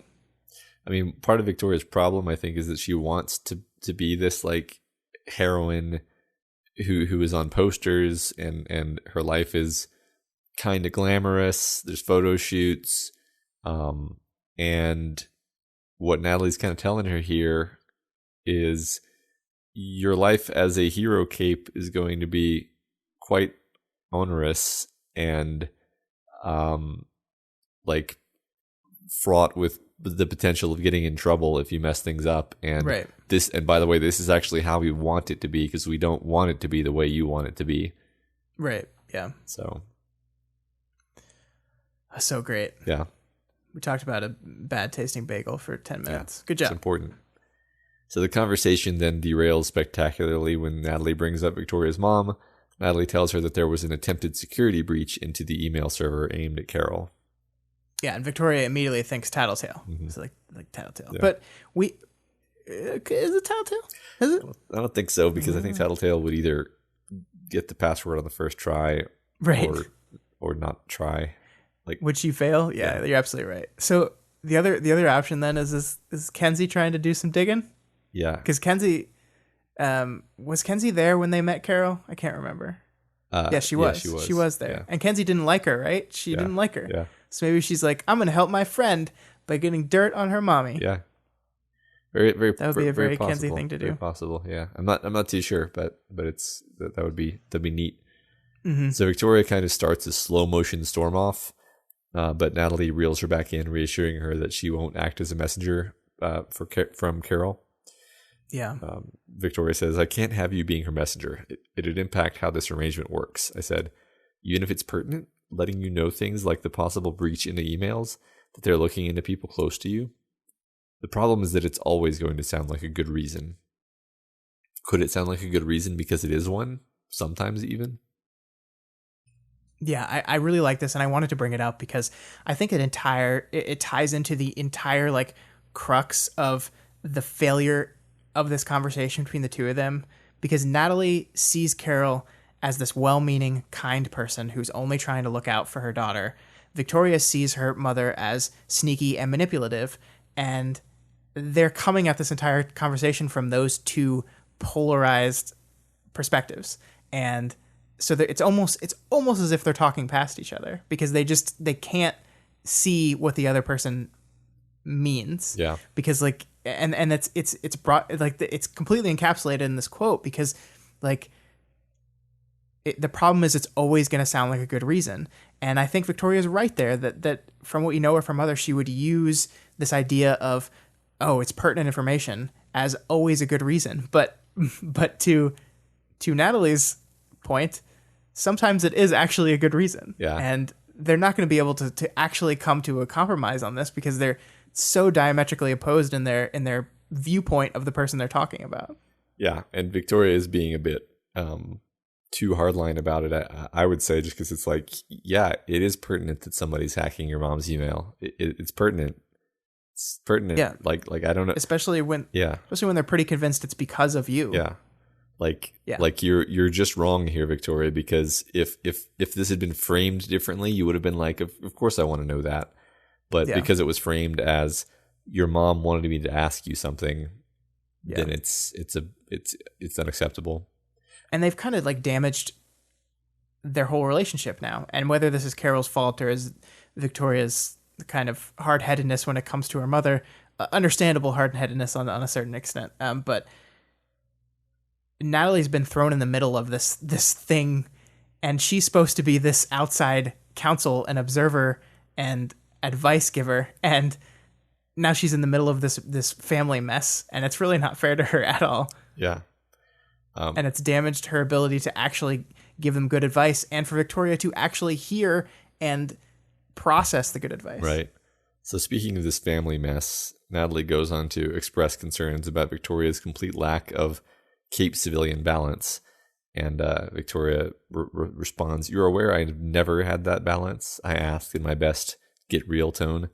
I mean, part of Victoria's problem, I think, is that she wants to be this like heroine who is on posters, and her life is kind of glamorous. There's photo shoots. And what Natalie's kind of telling her here is your life as a hero cape is going to be quite onerous and like fraught with the potential of getting in trouble if you mess things up. And Right. this, and by the way, this is actually how we want it to be, because we don't want it to be the way you want it to be. Right. Yeah. So So great. yeah, We talked about a bad tasting bagel for 10 minutes. Good it's job. important. So the conversation then derails spectacularly when Natalie brings up Victoria's mom. Natalie tells her that there was an attempted security breach into the email server aimed at Carol. Yeah, and Victoria immediately thinks Tattletale. Mhm. It's like Tattletale. Yeah. But is it Tattletale? Is it? I don't think so, because I think Tattletale would either get the password on the first try Right. or not try. Like, Would she fail? Yeah, you're absolutely right. So the other option then is Kenzie trying to do some digging? yeah. Because Kenzie was Kenzie there when they met Carol? I can't remember. Yeah, she was. She was there. Yeah. And Kenzie didn't like her, right? She didn't like her. Yeah. So maybe she's like, I'm going to help my friend by getting dirt on her mommy. Yeah. Very, very. That would be a very possible. Kenzie thing to do. Very possible. Yeah. I'm not too sure, but it's that'd be neat. Mm-hmm. So Victoria kind of starts a slow motion storm off, but Natalie reels her back in, reassuring her that she won't act as a messenger from Carol. Yeah. Victoria says, I can't have you being her messenger. It'd impact how this arrangement works. I said, even if it's pertinent, letting you know things like the possible breach in the emails, that they're looking into people close to you. The problem is that it's always going to sound like a good reason. Could it sound like a good reason because it is one? Sometimes even. Yeah, I really like this, and I wanted to bring it up because I think it ties into the entire like crux of the failure of this conversation between the two of them, because Natalie sees Carol as this well-meaning, kind person who's only trying to look out for her daughter. Victoria sees her mother as sneaky and manipulative, and they're coming at this entire conversation from those two polarized perspectives. And so it's almost as if they're talking past each other, because they can't see what the other person means. Yeah. Because like, and it's brought like it's completely encapsulated in this quote, because like the problem is it's always going to sound like a good reason. And I think Victoria's right there that from what you know her from mother, she would use this idea of, oh, it's pertinent information as always a good reason. But to Natalie's point, sometimes it is actually a good reason. Yeah. And they're not going to be able to actually come to a compromise on this, because they're so diametrically opposed in their viewpoint of the person they're talking about. Yeah. And Victoria is being a bit too hardline about it, I would say, just because it's like, yeah, it is pertinent that somebody's hacking your mom's email. It's pertinent. It's pertinent. Yeah. Like I don't know. Especially when they're pretty convinced it's because of you. Yeah. Like you're just wrong here, Victoria, because if this had been framed differently, you would have been like, of course I want to know that. But because it was framed as your mom wanted me to ask you something, then it's unacceptable. And they've kind of like damaged their whole relationship now. And whether this is Carol's fault or is Victoria's kind of hard-headedness when it comes to her mother, understandable hard-headedness on a certain extent. But Natalie's been thrown in the middle of this thing, and she's supposed to be this outside counsel and observer and advice giver, and now she's in the middle of this family mess, and it's really not fair to her at all. Yeah. And it's damaged her ability to actually give them good advice, and for Victoria to actually hear and process the good advice. Right. So speaking of this family mess, Natalie goes on to express concerns about Victoria's complete lack of Cape civilian balance. And Victoria responds, "You're aware I've never had that balance?" I asked in my best get real tone,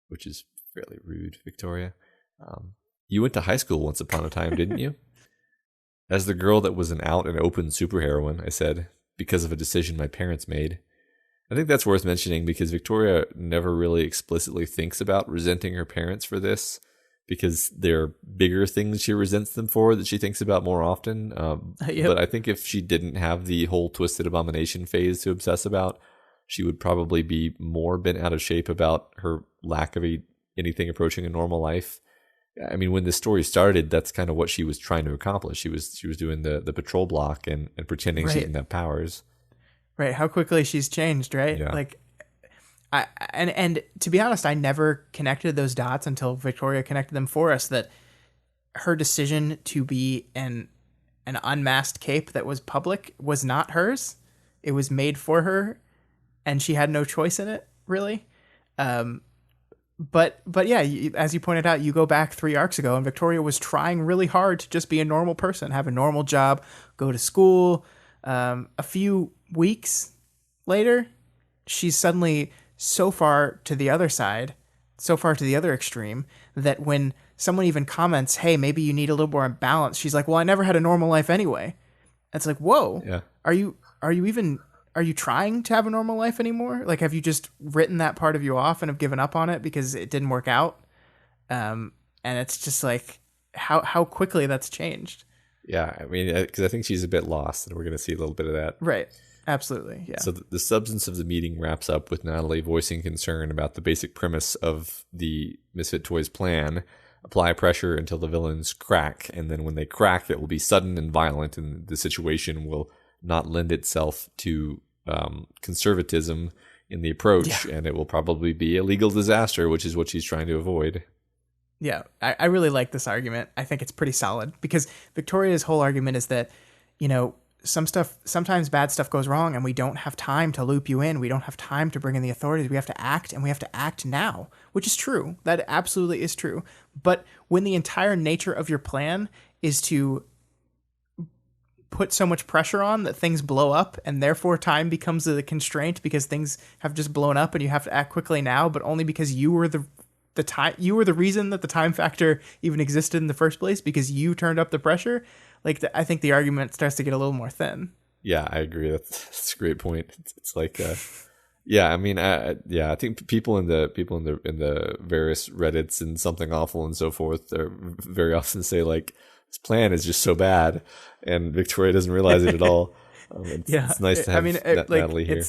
which is fairly rude, Victoria. You went to high school once upon a time, didn't you? As the girl that was an out and open superheroine, I said, because of a decision my parents made. I think that's worth mentioning because Victoria never really explicitly thinks about resenting her parents for this, because there are bigger things she resents them for that she thinks about more often. But I think if she didn't have the whole twisted abomination phase to obsess about, she would probably be more bent out of shape about her lack of anything approaching a normal life. I mean, when the story started, that's kind of what she was trying to accomplish. She was doing the patrol block and pretending she didn't have powers. Right. How quickly she's changed, right? Yeah. Like, and to be honest, I never connected those dots until Victoria connected them for us, that her decision to be an unmasked cape that was public was not hers. It was made for her, and she had no choice in it, really. But yeah, as you pointed out, you go back 3 arcs ago, and Victoria was trying really hard to just be a normal person, have a normal job, go to school. A few weeks later, she's suddenly so far to the other side, so far to the other extreme, that when someone even comments, hey, maybe you need a little more balance, she's like, well, I never had a normal life anyway. It's like, whoa, yeah. Are you trying to have a normal life anymore? Like, have you just written that part of you off and have given up on it because it didn't work out? And it's just like how quickly that's changed. Yeah, I mean, because I think she's a bit lost, and we're going to see a little bit of that. Right. Absolutely. Yeah. So the substance of the meeting wraps up with Natalie voicing concern about the basic premise of the Misfit Toys plan: apply pressure until the villains crack, and then when they crack, it will be sudden and violent, and the situation will not lend itself to conservatism in the approach, and it will probably be a legal disaster, which is what she's trying to avoid. Yeah, I really like this argument. I think it's pretty solid, because Victoria's whole argument is that, sometimes bad stuff goes wrong and we don't have time to loop you in. We don't have time to bring in the authorities. We have to act, and we have to act now, which is true. That absolutely is true. But when the entire nature of your plan is to put so much pressure on that things blow up, and therefore time becomes a constraint because things have just blown up and you have to act quickly now, but only because you were the reason that the time factor even existed in the first place, because you turned up the pressure. Like, I think the argument starts to get a little more thin. Yeah, I agree. That's a great point. It's like, yeah, I mean, I think people in the various Reddits and Something Awful and so forth, they very often say, like, this plan is just so bad, and Victoria doesn't realize it at all. It's nice to have Natalie here.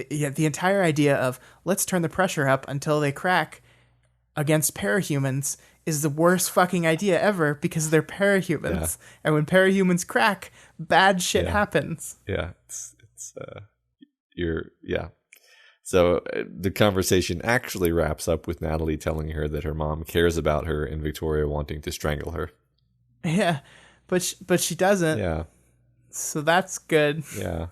The entire idea of let's turn the pressure up until they crack against parahumans is the worst fucking idea ever, because they're parahumans. Yeah. And when parahumans crack, bad shit happens. Yeah. So the conversation actually wraps up with Natalie telling her that her mom cares about her and Victoria wanting to strangle her. Yeah. But she doesn't. Yeah. So that's good. Yeah.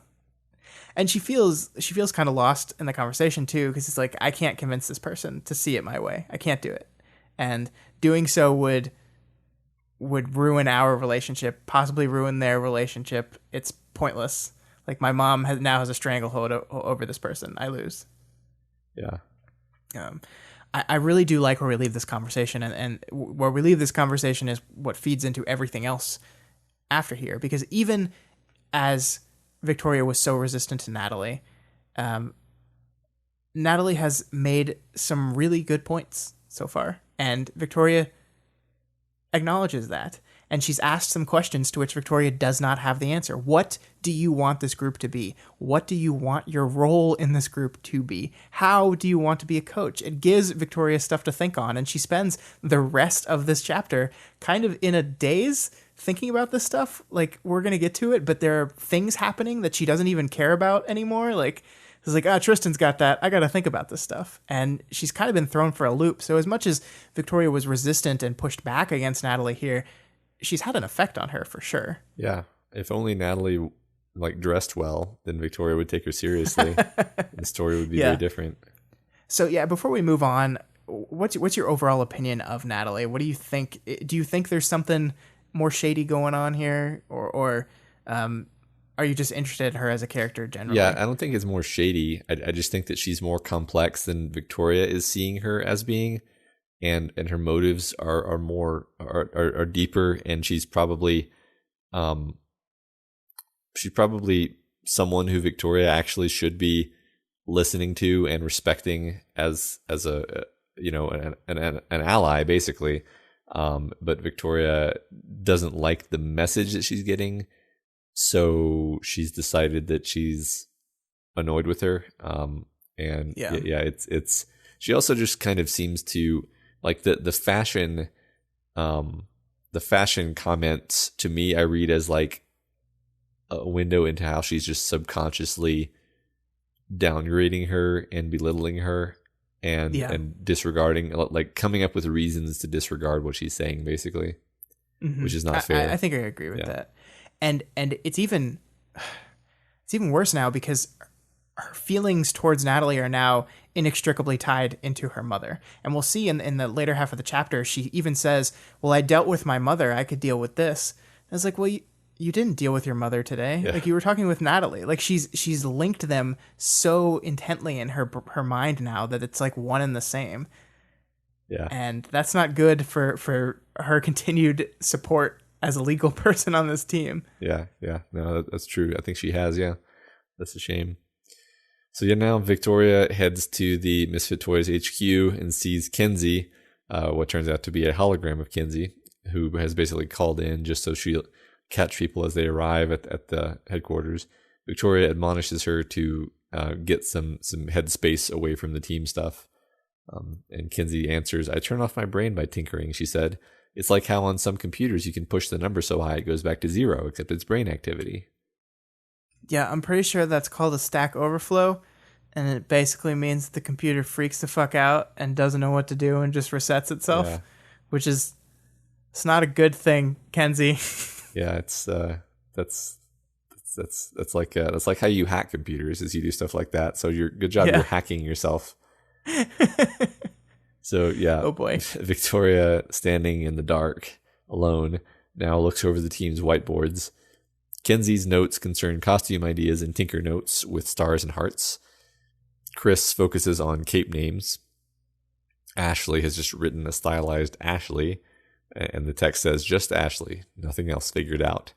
And she feels kind of lost in the conversation too, because it's like, I can't convince this person to see it my way. I can't do it. And doing so would ruin our relationship, possibly ruin their relationship. It's pointless. Like, my mom now has a stranglehold over this person. I lose. Yeah. I really do like where we leave this conversation, and where we leave this conversation is what feeds into everything else after here. Because even as Victoria was so resistant to Natalie, Natalie has made some really good points so far, and Victoria acknowledges that. And she's asked some questions to which Victoria does not have the answer. What do you want this group to be? What do you want your role in this group to be? How do you want to be a coach? It gives Victoria stuff to think on, and she spends the rest of this chapter kind of in a daze thinking about this stuff. Like, we're going to get to it, but there are things happening that she doesn't even care about anymore. Like, it's like, Tristan's got that. I got to think about this stuff. And she's kind of been thrown for a loop. So as much as Victoria was resistant and pushed back against Natalie here, she's had an effect on her for sure. Yeah. If only Natalie dressed well, then Victoria would take her seriously. The story would be very different. So yeah, before we move on, what's your overall opinion of Natalie? What do you think? Do you think there's something more shady going on here, or are you just interested in her as a character generally? Yeah, I don't think it's more shady. I just think that she's more complex than Victoria is seeing her as being. And her motives are more deeper, and she's probably someone who Victoria actually should be listening to and respecting as a an ally, basically. But Victoria doesn't like the message that she's getting, so she's decided that she's annoyed with her. And yeah, it's she also just kind of seems to like the fashion comments to me I read as like a window into how she's just subconsciously downgrading her and belittling her and disregarding, like coming up with reasons to disregard what she's saying, basically, which is not fair. I think I agree with that. And it's even worse now because her feelings towards Natalie are now inextricably tied into her mother. And we'll see in the later half of the chapter, she even says, well, I dealt with my mother. I could deal with this. And it's like, well, you didn't deal with your mother today. Yeah. Like you were talking with Natalie. Like she's linked them so intently in her mind now that it's like one and the same. Yeah. And that's not good for her continued support as a legal person on this team. Yeah. No, that's true. I think she has. Yeah. That's a shame. So yeah, now Victoria heads to the Misfit Toys HQ and sees Kenzie, what turns out to be a hologram of Kenzie, who has basically called in just so she'll catch people as they arrive at the headquarters. Victoria admonishes her to get some headspace away from the team stuff. And Kenzie answers, I turn off my brain by tinkering, she said. It's like how on some computers you can push the number so high it goes back to 0, except it's brain activity. Yeah, I'm pretty sure that's called a Stack Overflow, and it basically means the computer freaks the fuck out and doesn't know what to do and just resets itself, which is, it's not a good thing, Kenzie. Yeah, it's that's like how you hack computers, is you do stuff like that. So good job, you're hacking yourself. So yeah, oh boy, Victoria, standing in the dark alone, now looks over the team's whiteboards. Kenzie's notes concern costume ideas and Tinker notes with stars and hearts. Chris focuses on cape names. Ashley has just written a stylized Ashley, and the text says just Ashley, nothing else figured out.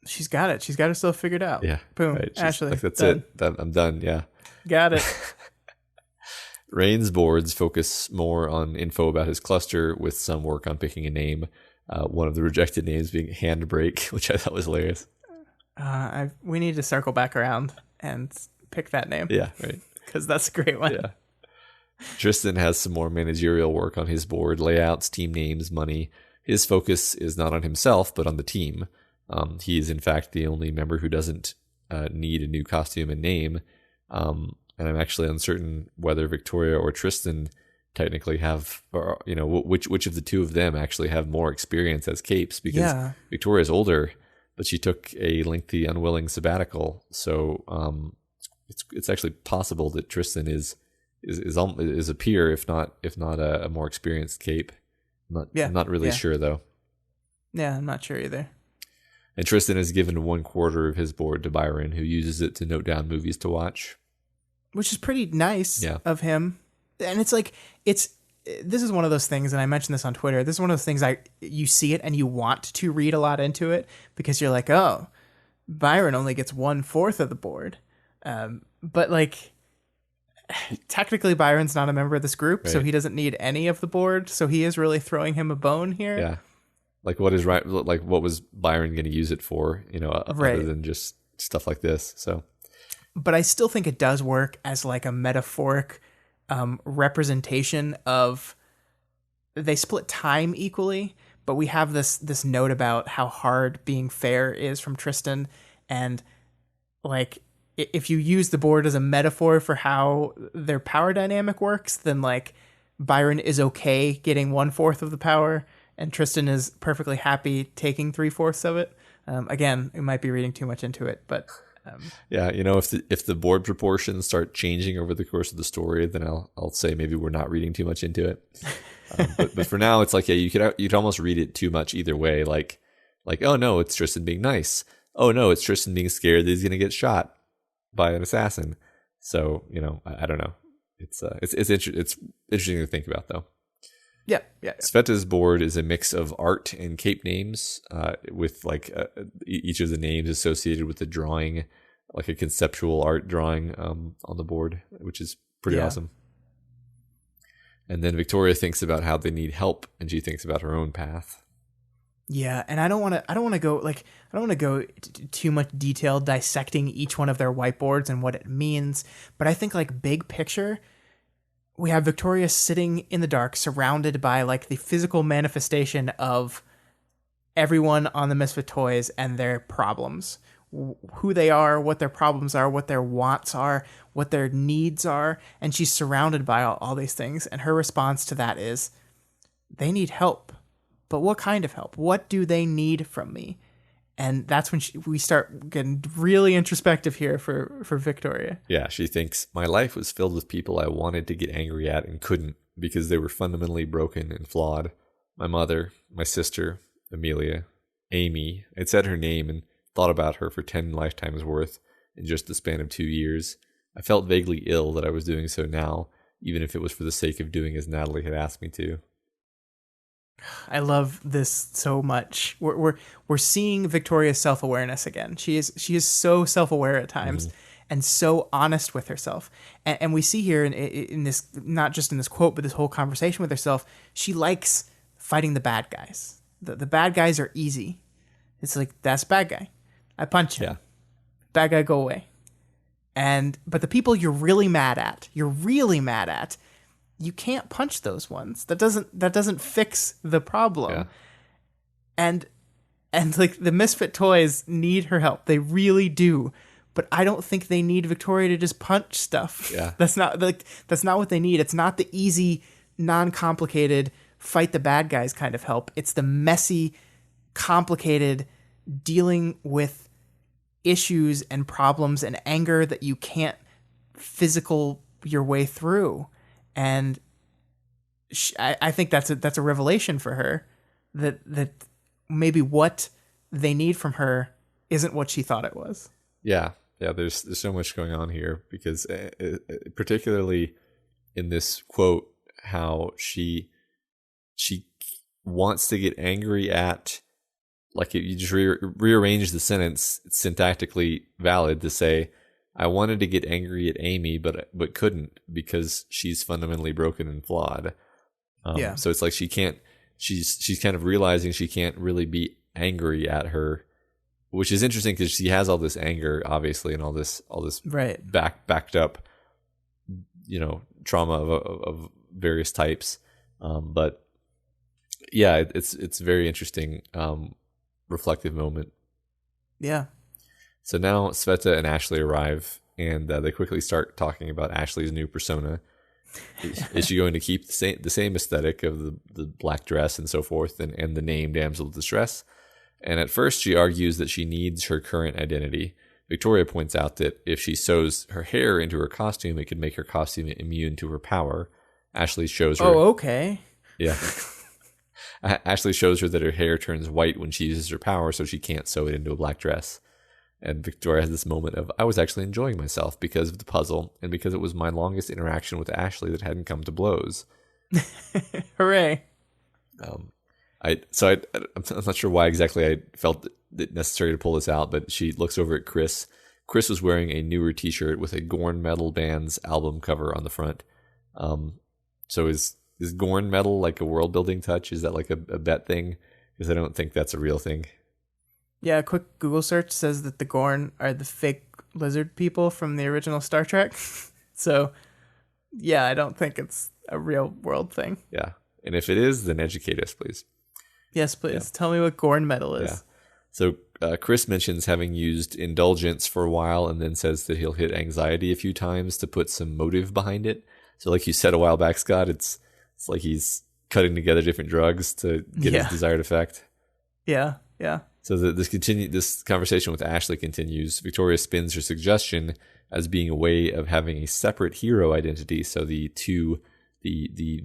She's got it. She's got it still figured out. Yeah. Boom. Right. Ashley. Like, that's done. it. I'm done. Yeah. Got it. Rain's boards focus more on info about his cluster with some work on picking a name. One of the rejected names being Handbrake, which I thought was hilarious. We need to circle back around and pick that name. Yeah, right. Because that's a great one. Yeah. Tristan has some more managerial work on his board, layouts, team names, money. His focus is not on himself, but on the team. He is, in fact, the only member who doesn't need a new costume and name. And I'm actually uncertain whether Victoria or Tristan technically have, or, which of the two of them actually have more experience as capes, because Victoria's older, but she took a lengthy unwilling sabbatical. So it's actually possible that Tristan is a peer, if not a more experienced cape. I'm not really sure though. Yeah, I'm not sure either. And Tristan has given 1/4 of his board to Byron, who uses it to note down movies to watch, which is pretty nice of him. And it's like, this is one of those things, and I mentioned this on Twitter, this is one of those things you see it and you want to read a lot into it because you're like, oh, Byron only gets 1/4 of the board. But like, technically Byron's not a member of this group, so he doesn't need any of the board. So he is really throwing him a bone here. Yeah. Like what was Byron going to use it for, other than just stuff like this. So, but I still think it does work as like a metaphoric representation of, they split time equally, but we have this note about how hard being fair is from Tristan. And like, if you use the board as a metaphor for how their power dynamic works, then like Byron is okay getting 1/4 of the power and Tristan is perfectly happy taking 3/4 of it. Again, it might be reading too much into it, but if the board proportions start changing over the course of the story, then I'll say maybe we're not reading too much into it. But for now, it's like, you'd almost read it too much either way. Like, oh no, it's Tristan being nice. Oh no, it's Tristan being scared that he's going to get shot by an assassin. So I don't know. It's interesting to think about though. Yeah. Sveta's board is a mix of art and cape names, with like each of the names associated with the drawing, like a conceptual art drawing on the board, which is pretty awesome. And then Victoria thinks about how they need help, and she thinks about her own path. Yeah, and I don't want to go too much detail dissecting each one of their whiteboards and what it means, but I think like big picture, we have Victoria sitting in the dark surrounded by like the physical manifestation of everyone on the Misfit Toys and their problems. Who they are, what their problems are, what their wants are, what their needs are, and she's surrounded by all these things, and her response to that is, they need help. But what kind of help? What do they need from me? And that's when we start getting really introspective here for Victoria. Yeah, she thinks, my life was filled with people I wanted to get angry at and couldn't because they were fundamentally broken and flawed. My mother, my sister, Amelia, Amy. I'd said her name and thought about her for 10 lifetimes worth in just the span of 2 years. I felt vaguely ill that I was doing so now, even if it was for the sake of doing as Natalie had asked me to. I love this so much. We're seeing Victoria's self-awareness again. She is so self-aware at times and so honest with herself. And we see here in this, not just in this quote, but this whole conversation with herself, she likes fighting the bad guys. The bad guys are easy. It's like, that's a bad guy. I punch him. Yeah. Bad guy, go away. But the people you're really mad at, you can't punch those ones. That doesn't fix the problem. Yeah. And like the Misfit Toys need her help. They really do. But I don't think they need Victoria to just punch stuff. Yeah. That's not what they need. It's not the easy, non-complicated fight the bad guys kind of help. It's the messy, complicated dealing with issues and problems and anger that you can't physical your way through. And I think that's a revelation for her that maybe what they need from her isn't what she thought it was. Yeah. There's so much going on here because particularly in this quote, how she wants to get angry at, like you just rearrange the sentence. It's syntactically valid to say, I wanted to get angry at Amy, but couldn't because she's fundamentally broken and flawed. So it's like she can't. She's kind of realizing she can't really be angry at her, which is interesting because she has all this anger, obviously, and all this right backed up, trauma of various types. But yeah, it's very interesting, reflective moment. Yeah. So now Sveta and Ashley arrive, and they quickly start talking about Ashley's new persona. Is she going to keep the same aesthetic of the black dress and so forth, and the name Damsel of Distress? And at first she argues that she needs her current identity. Victoria points out that if she sews her hair into her costume, it could make her costume immune to her power. Ashley shows her... Oh, okay. Yeah. Ashley shows her that her hair turns white when she uses her power, so she can't sew it into a black dress. And Victoria has this moment of, I was actually enjoying myself because of the puzzle and because it was my longest interaction with Ashley that hadn't come to blows. Hooray. I'm not sure why exactly I felt it necessary to pull this out, but she looks over at Chris. Chris was wearing a newer t-shirt with a Gorn Metal Band's album cover on the front. So is Gorn Metal like a world building touch? Is that like a bet thing? Because I don't think that's a real thing. Yeah, a quick Google search says that the Gorn are the fake lizard people from the original Star Trek. So, yeah, I don't think it's a real world thing. Yeah, and if it is, then educate us, please. Yes, please. Yeah. Tell me what Gorn Metal is. Yeah. So Chris mentions having used indulgence for a while and then says that he'll hit anxiety a few times to put some motive behind it. So like you said a while back, Scott, it's like he's cutting together different drugs to get his desired effect. Yeah. So this conversation with Ashley continues. Victoria spins her suggestion as being a way of having a separate hero identity, so the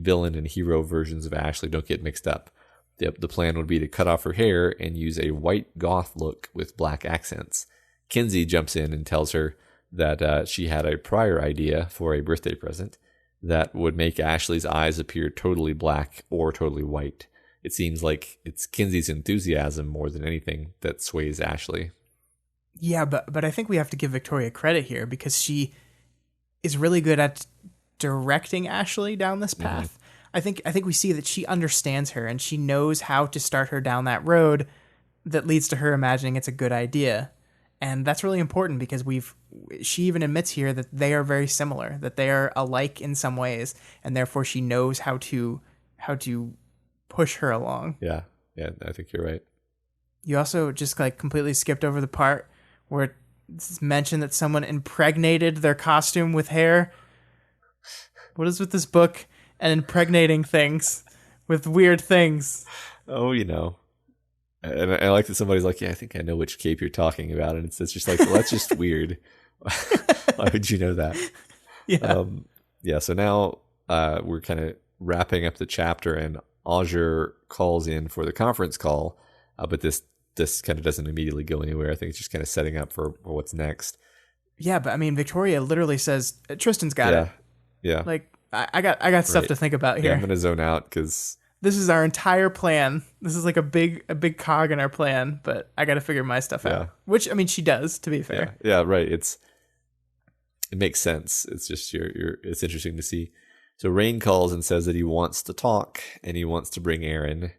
villain and hero versions of Ashley don't get mixed up. The plan would be to cut off her hair and use a white goth look with black accents. Kinsey jumps in and tells her that she had a prior idea for a birthday present that would make Ashley's eyes appear totally black or totally white. It seems like it's Kinsey's enthusiasm more than anything that sways Ashley. Yeah, but I think we have to give Victoria credit here because she is really good at directing Ashley down this path. I think we see that she understands her and she knows how to start her down that road that leads to her imagining it's a good idea. And that's really important because she even admits here that they are very similar, that they are alike in some ways, and therefore she knows how to push her along. Yeah, I think you're right. You also just like completely skipped over the part where it's mentioned that someone impregnated their costume with hair. What is with this book and impregnating things with weird things? Oh, And I like that somebody's like, yeah, I think I know which cape you're talking about. And it's just like, well, that's just weird. Why would you know that? Yeah. So now we're kind of wrapping up the chapter, and Auger calls in for the conference call. But this kind of doesn't immediately go anywhere. I think it's just kind of setting up for what's next. Yeah, but I mean, Victoria literally says, Tristan's got it. Yeah. Like, I got stuff to think about here. Yeah, I'm going to zone out because... This is our entire plan. This is like a big cog in our plan, but I got to figure my stuff out. Which, I mean, she does, to be fair. Yeah, right. It makes sense. It's just it's interesting to see. So Rain calls and says that he wants to talk and he wants to bring Aaron.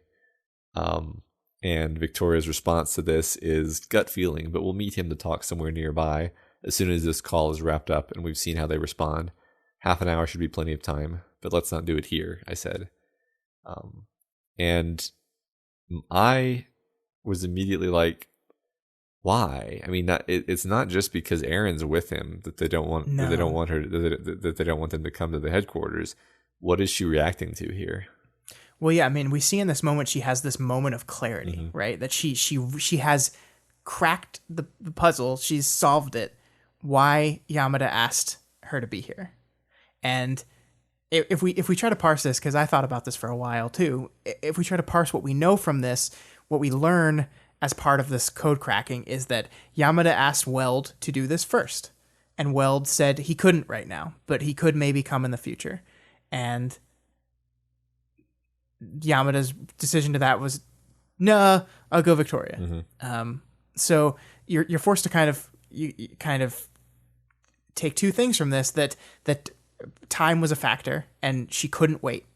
And Victoria's response to this is gut feeling, but we'll meet him to talk somewhere nearby as soon as this call is wrapped up and we've seen how they respond. Half an hour should be plenty of time, but let's not do it here, I said. And I was immediately like, why? I mean, it's not just because Aaron's with him that they don't want that they don't want her that they don't want them to come to the headquarters. What is she reacting to here? Well, yeah, I mean, we see in this moment she has this moment of clarity, right? That she has cracked the puzzle, she's solved it. Why Yamada asked her to be here, and if we try to parse this, because I thought about this for a while too, if we try to parse what we know from this, what we learn as part of this code cracking is that Yamada asked Weld to do this first. And Weld said he couldn't right now, but he could maybe come in the future. And Yamada's decision to that was, nah, I'll go Victoria. So you're forced to kind of take two things from this, that time was a factor and she couldn't wait,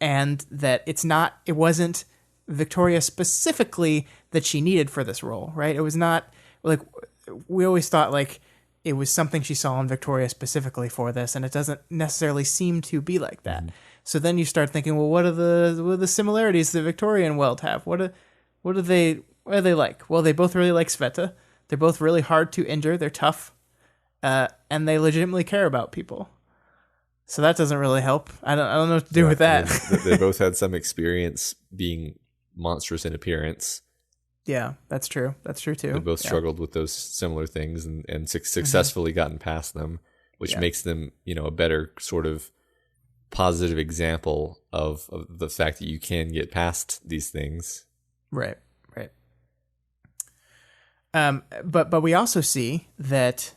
and that it wasn't Victoria specifically that she needed for this role, right? It was not like, we always thought like it was something she saw in Victoria specifically for this, and it doesn't necessarily seem to be like that. So then you start thinking, well, what are the similarities that Victoria and Weld have? What are they like? Well, they both really like Sveta. They're both really hard to injure. They're tough. And they legitimately care about people. So that doesn't really help. I don't know what to do with that. They both had some experience being monstrous in appearance. Yeah, that's true. That's true too. They both struggled with those similar things and successfully gotten past them, which makes them, a better sort of positive example of the fact that you can get past these things. Right. But we also see that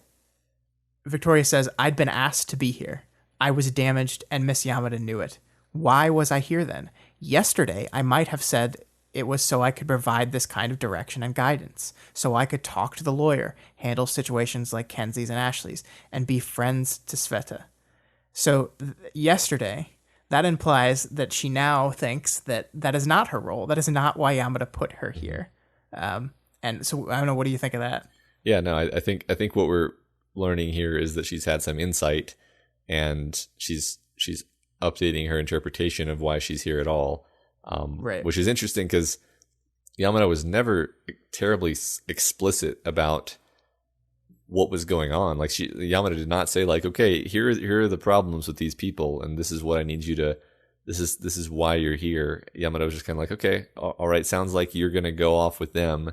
Victoria says, I'd been asked to be here. I was damaged and Miss Yamada knew it. Why was I here then? Yesterday, I might have said it was so I could provide this kind of direction and guidance, so I could talk to the lawyer, handle situations like Kenzie's and Ashley's, and be friends to Sveta. So yesterday, that implies that she now thinks that is not her role. That is not why Yamada put her here. And so, I don't know, what do you think of that? Yeah, no, I think what we're learning here is that she's had some insight and she's updating her interpretation of why she's here at all, right? Which is interesting because Yamada was never terribly explicit about what was going on. Like Yamada did not say like, okay, here are the problems with these people and this is what I need you to, this is why you're here. Yamada was just kind of like, okay, all right, sounds like you're going to go off with them.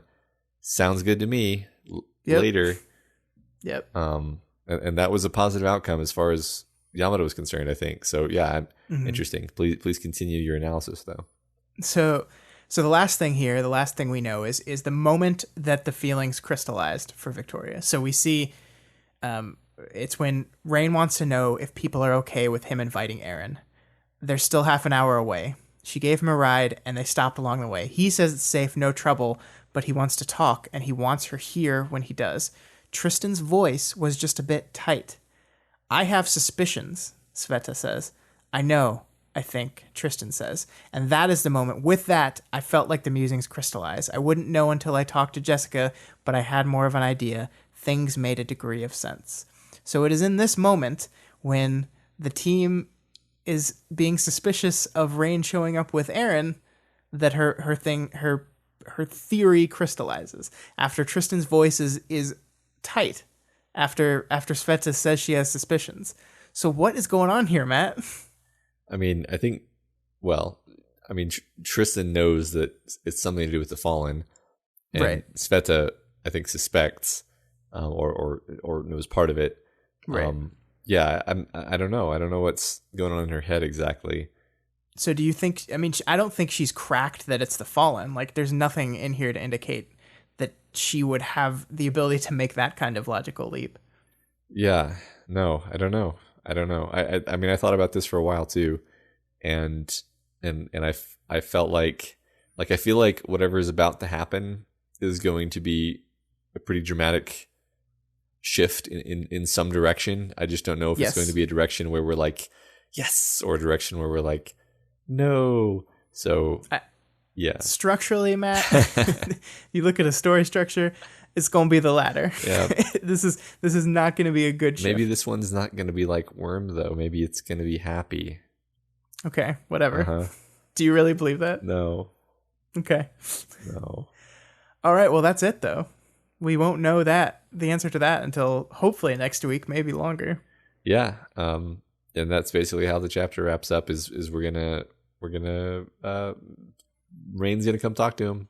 Sounds good to me. Later. Yep. And that was a positive outcome as far as Yamada was concerned, I think. So yeah, interesting. Please continue your analysis though. So the last thing here, the last thing we know is the moment that the feelings crystallized for Victoria. So we see it's when Rain wants to know if people are okay with him inviting Aaron. They're still half an hour away. She gave him a ride and they stopped along the way. He says it's safe, no trouble, but he wants to talk and he wants her here when he does. Tristan's voice was just a bit tight. I have suspicions, Sveta says. I know, I think, Tristan says. And that is the moment. With that, I felt like the musings crystallized. I wouldn't know until I talked to Jessica, but I had more of an idea. Things made a degree of sense. So it is in this moment when the team is being suspicious of Rain showing up with Aaron that her theory crystallizes. After Tristan's voice is tight. After Sveta says she has suspicions. So what is going on here, Matt? I mean, Tristan knows that it's something to do with the Fallen, and right. Sveta, I think, suspects or knows part of it. Right. I don't know. I don't know what's going on in her head exactly. So do you think? I mean, I don't think she's cracked that it's the Fallen. Like, there's nothing in here to indicate that she would have the ability to make that kind of logical leap. Yeah. No, I don't know. I mean, I thought about this for a while too, and I felt like I feel like whatever is about to happen is going to be a pretty dramatic shift in some direction. I just don't know if it's going to be a direction where we're like, yes, or a direction where we're like, no. So yeah. Structurally, Matt, you look at a story structure, it's going to be the latter. Yeah. This is not going to be a good shift. Maybe this one's not going to be like Worm, though. Maybe it's going to be happy. Okay, whatever. Uh-huh. Do you really believe that? No. Okay. No. All right, well, that's it, though. We won't know the answer to that until hopefully next week, maybe longer. Yeah. And that's basically how the chapter wraps up is we're gonna Rain's gonna come talk to him.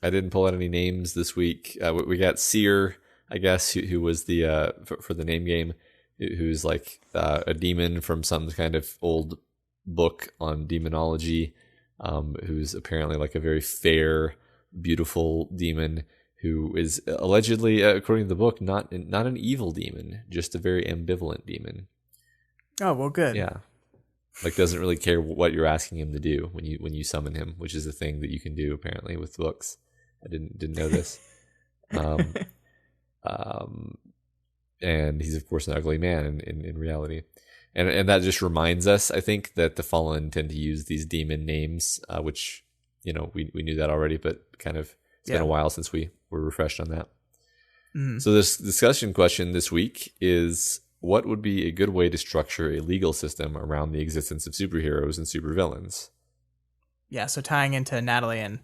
I didn't pull out any names this week. We got Seer, I guess, who was the for the name game, who's like a demon from some kind of old book on demonology, who's apparently like a very fair, beautiful demon who is allegedly, according to the book, not an evil demon, just a very ambivalent demon. Oh, well, good. Yeah. Like, doesn't really care what you're asking him to do when you summon him, which is a thing that you can do apparently with books. I didn't know this. And he's of course an ugly man in reality, and that just reminds us, I think, that the Fallen tend to use these demon names, which we knew that already, but kind of it's been a while since we were refreshed on that. Mm. So this discussion question this week is: what would be a good way to structure a legal system around the existence of superheroes and supervillains? Yeah, so tying into Natalie and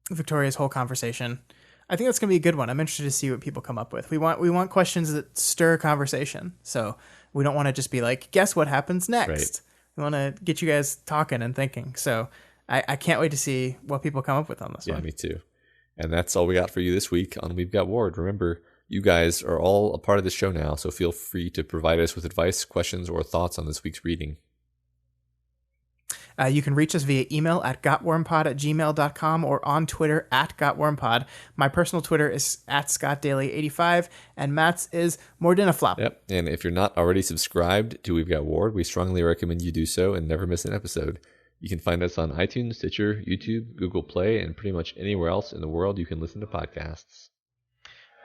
Victoria's whole conversation, I think that's going to be a good one. I'm interested to see what people come up with. We want questions that stir conversation. So we don't want to just be like, guess what happens next? Right. We want to get you guys talking and thinking. So I can't wait to see what people come up with on this one. Yeah, me too. And that's all we got for you this week on We've Got Ward. Remember, you guys are all a part of the show now, so feel free to provide us with advice, questions, or thoughts on this week's reading. You can reach us via email at gotwormpod@gmail.com or on Twitter @gotwormpod. My personal Twitter is @scottdaily85, and Matt's is Mordinaflop. Yep, and if you're not already subscribed to We've Got Ward, we strongly recommend you do so and never miss an episode. You can find us on iTunes, Stitcher, YouTube, Google Play, and pretty much anywhere else in the world you can listen to podcasts.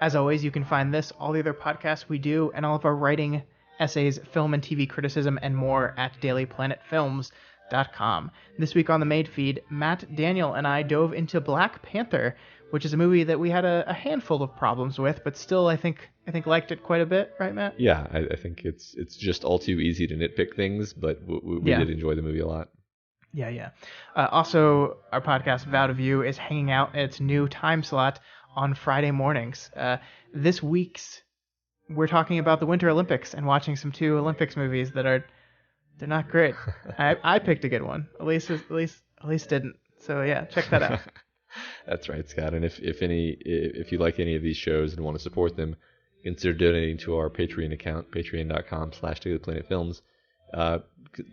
As always, you can find this, all the other podcasts we do, and all of our writing, essays, film and TV criticism, and more at dailyplanetfilms.com. This week on the Made feed, Matt, Daniel, and I dove into Black Panther, which is a movie that we had a handful of problems with, but still I think liked it quite a bit, right, Matt? Yeah, I think it's just all too easy to nitpick things, but we did enjoy the movie a lot. Yeah. Also, our podcast, Vow to View, is hanging out its new time slot on Friday mornings. This week's, we're talking about the Winter Olympics and watching some two Olympics movies that they're not great. I picked a good one. Elise didn't. So yeah, check that out. That's right, Scott. And if you like any of these shows and want to support them, consider donating to our Patreon account, patreon.com/dailyplanetfilms.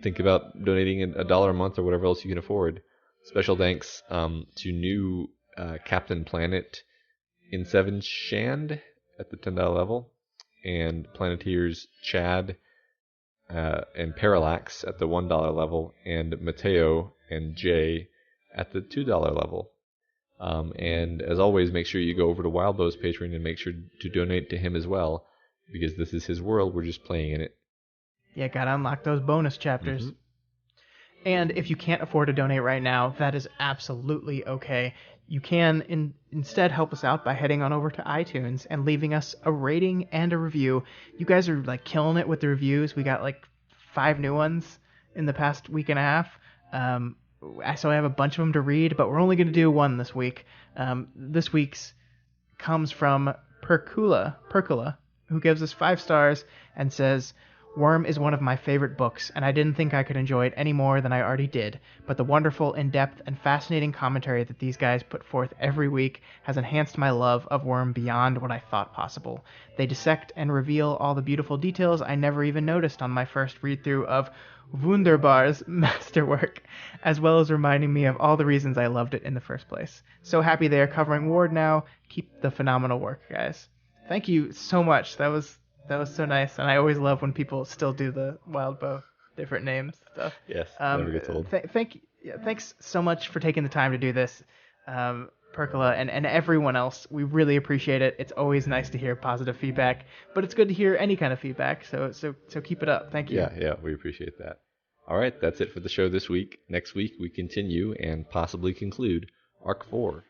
Think about donating $1 a month or whatever else you can afford. Special thanks to new Captain Planet in Seven Shand at the $10 level, and Planeteers Chad and Parallax at the $1 level, and Mateo and Jay at the $2 level. And as always, make sure you go over to Wildbow's Patreon and make sure to donate to him as well. because this is his world. We're just playing in it. Yeah, gotta unlock those bonus chapters. Mhm. And if you can't afford to donate right now, that is absolutely okay. You can instead help us out by heading on over to iTunes and leaving us a rating and a review. You guys are like killing it with the reviews. We got like 5 new ones in the past week and a half. So I have a bunch of them to read, but we're only going to do one this week. This week's comes from Percula, who gives us 5 stars and says, Worm is one of my favorite books, and I didn't think I could enjoy it any more than I already did, but the wonderful, in-depth, and fascinating commentary that these guys put forth every week has enhanced my love of Worm beyond what I thought possible. They dissect and reveal all the beautiful details I never even noticed on my first read-through of Wunderbar's masterwork, as well as reminding me of all the reasons I loved it in the first place. So happy they are covering Ward now. Keep the phenomenal work, guys. Thank you so much. That was so nice, and I always love when people still do the Wild Bow different names stuff. Yes, never gets old. Thanks so much for taking the time to do this, Percola, and everyone else. We really appreciate it. It's always nice to hear positive feedback, but it's good to hear any kind of feedback. So keep it up. Thank you. Yeah, we appreciate that. All right, that's it for the show this week. Next week we continue and possibly conclude Arc 4.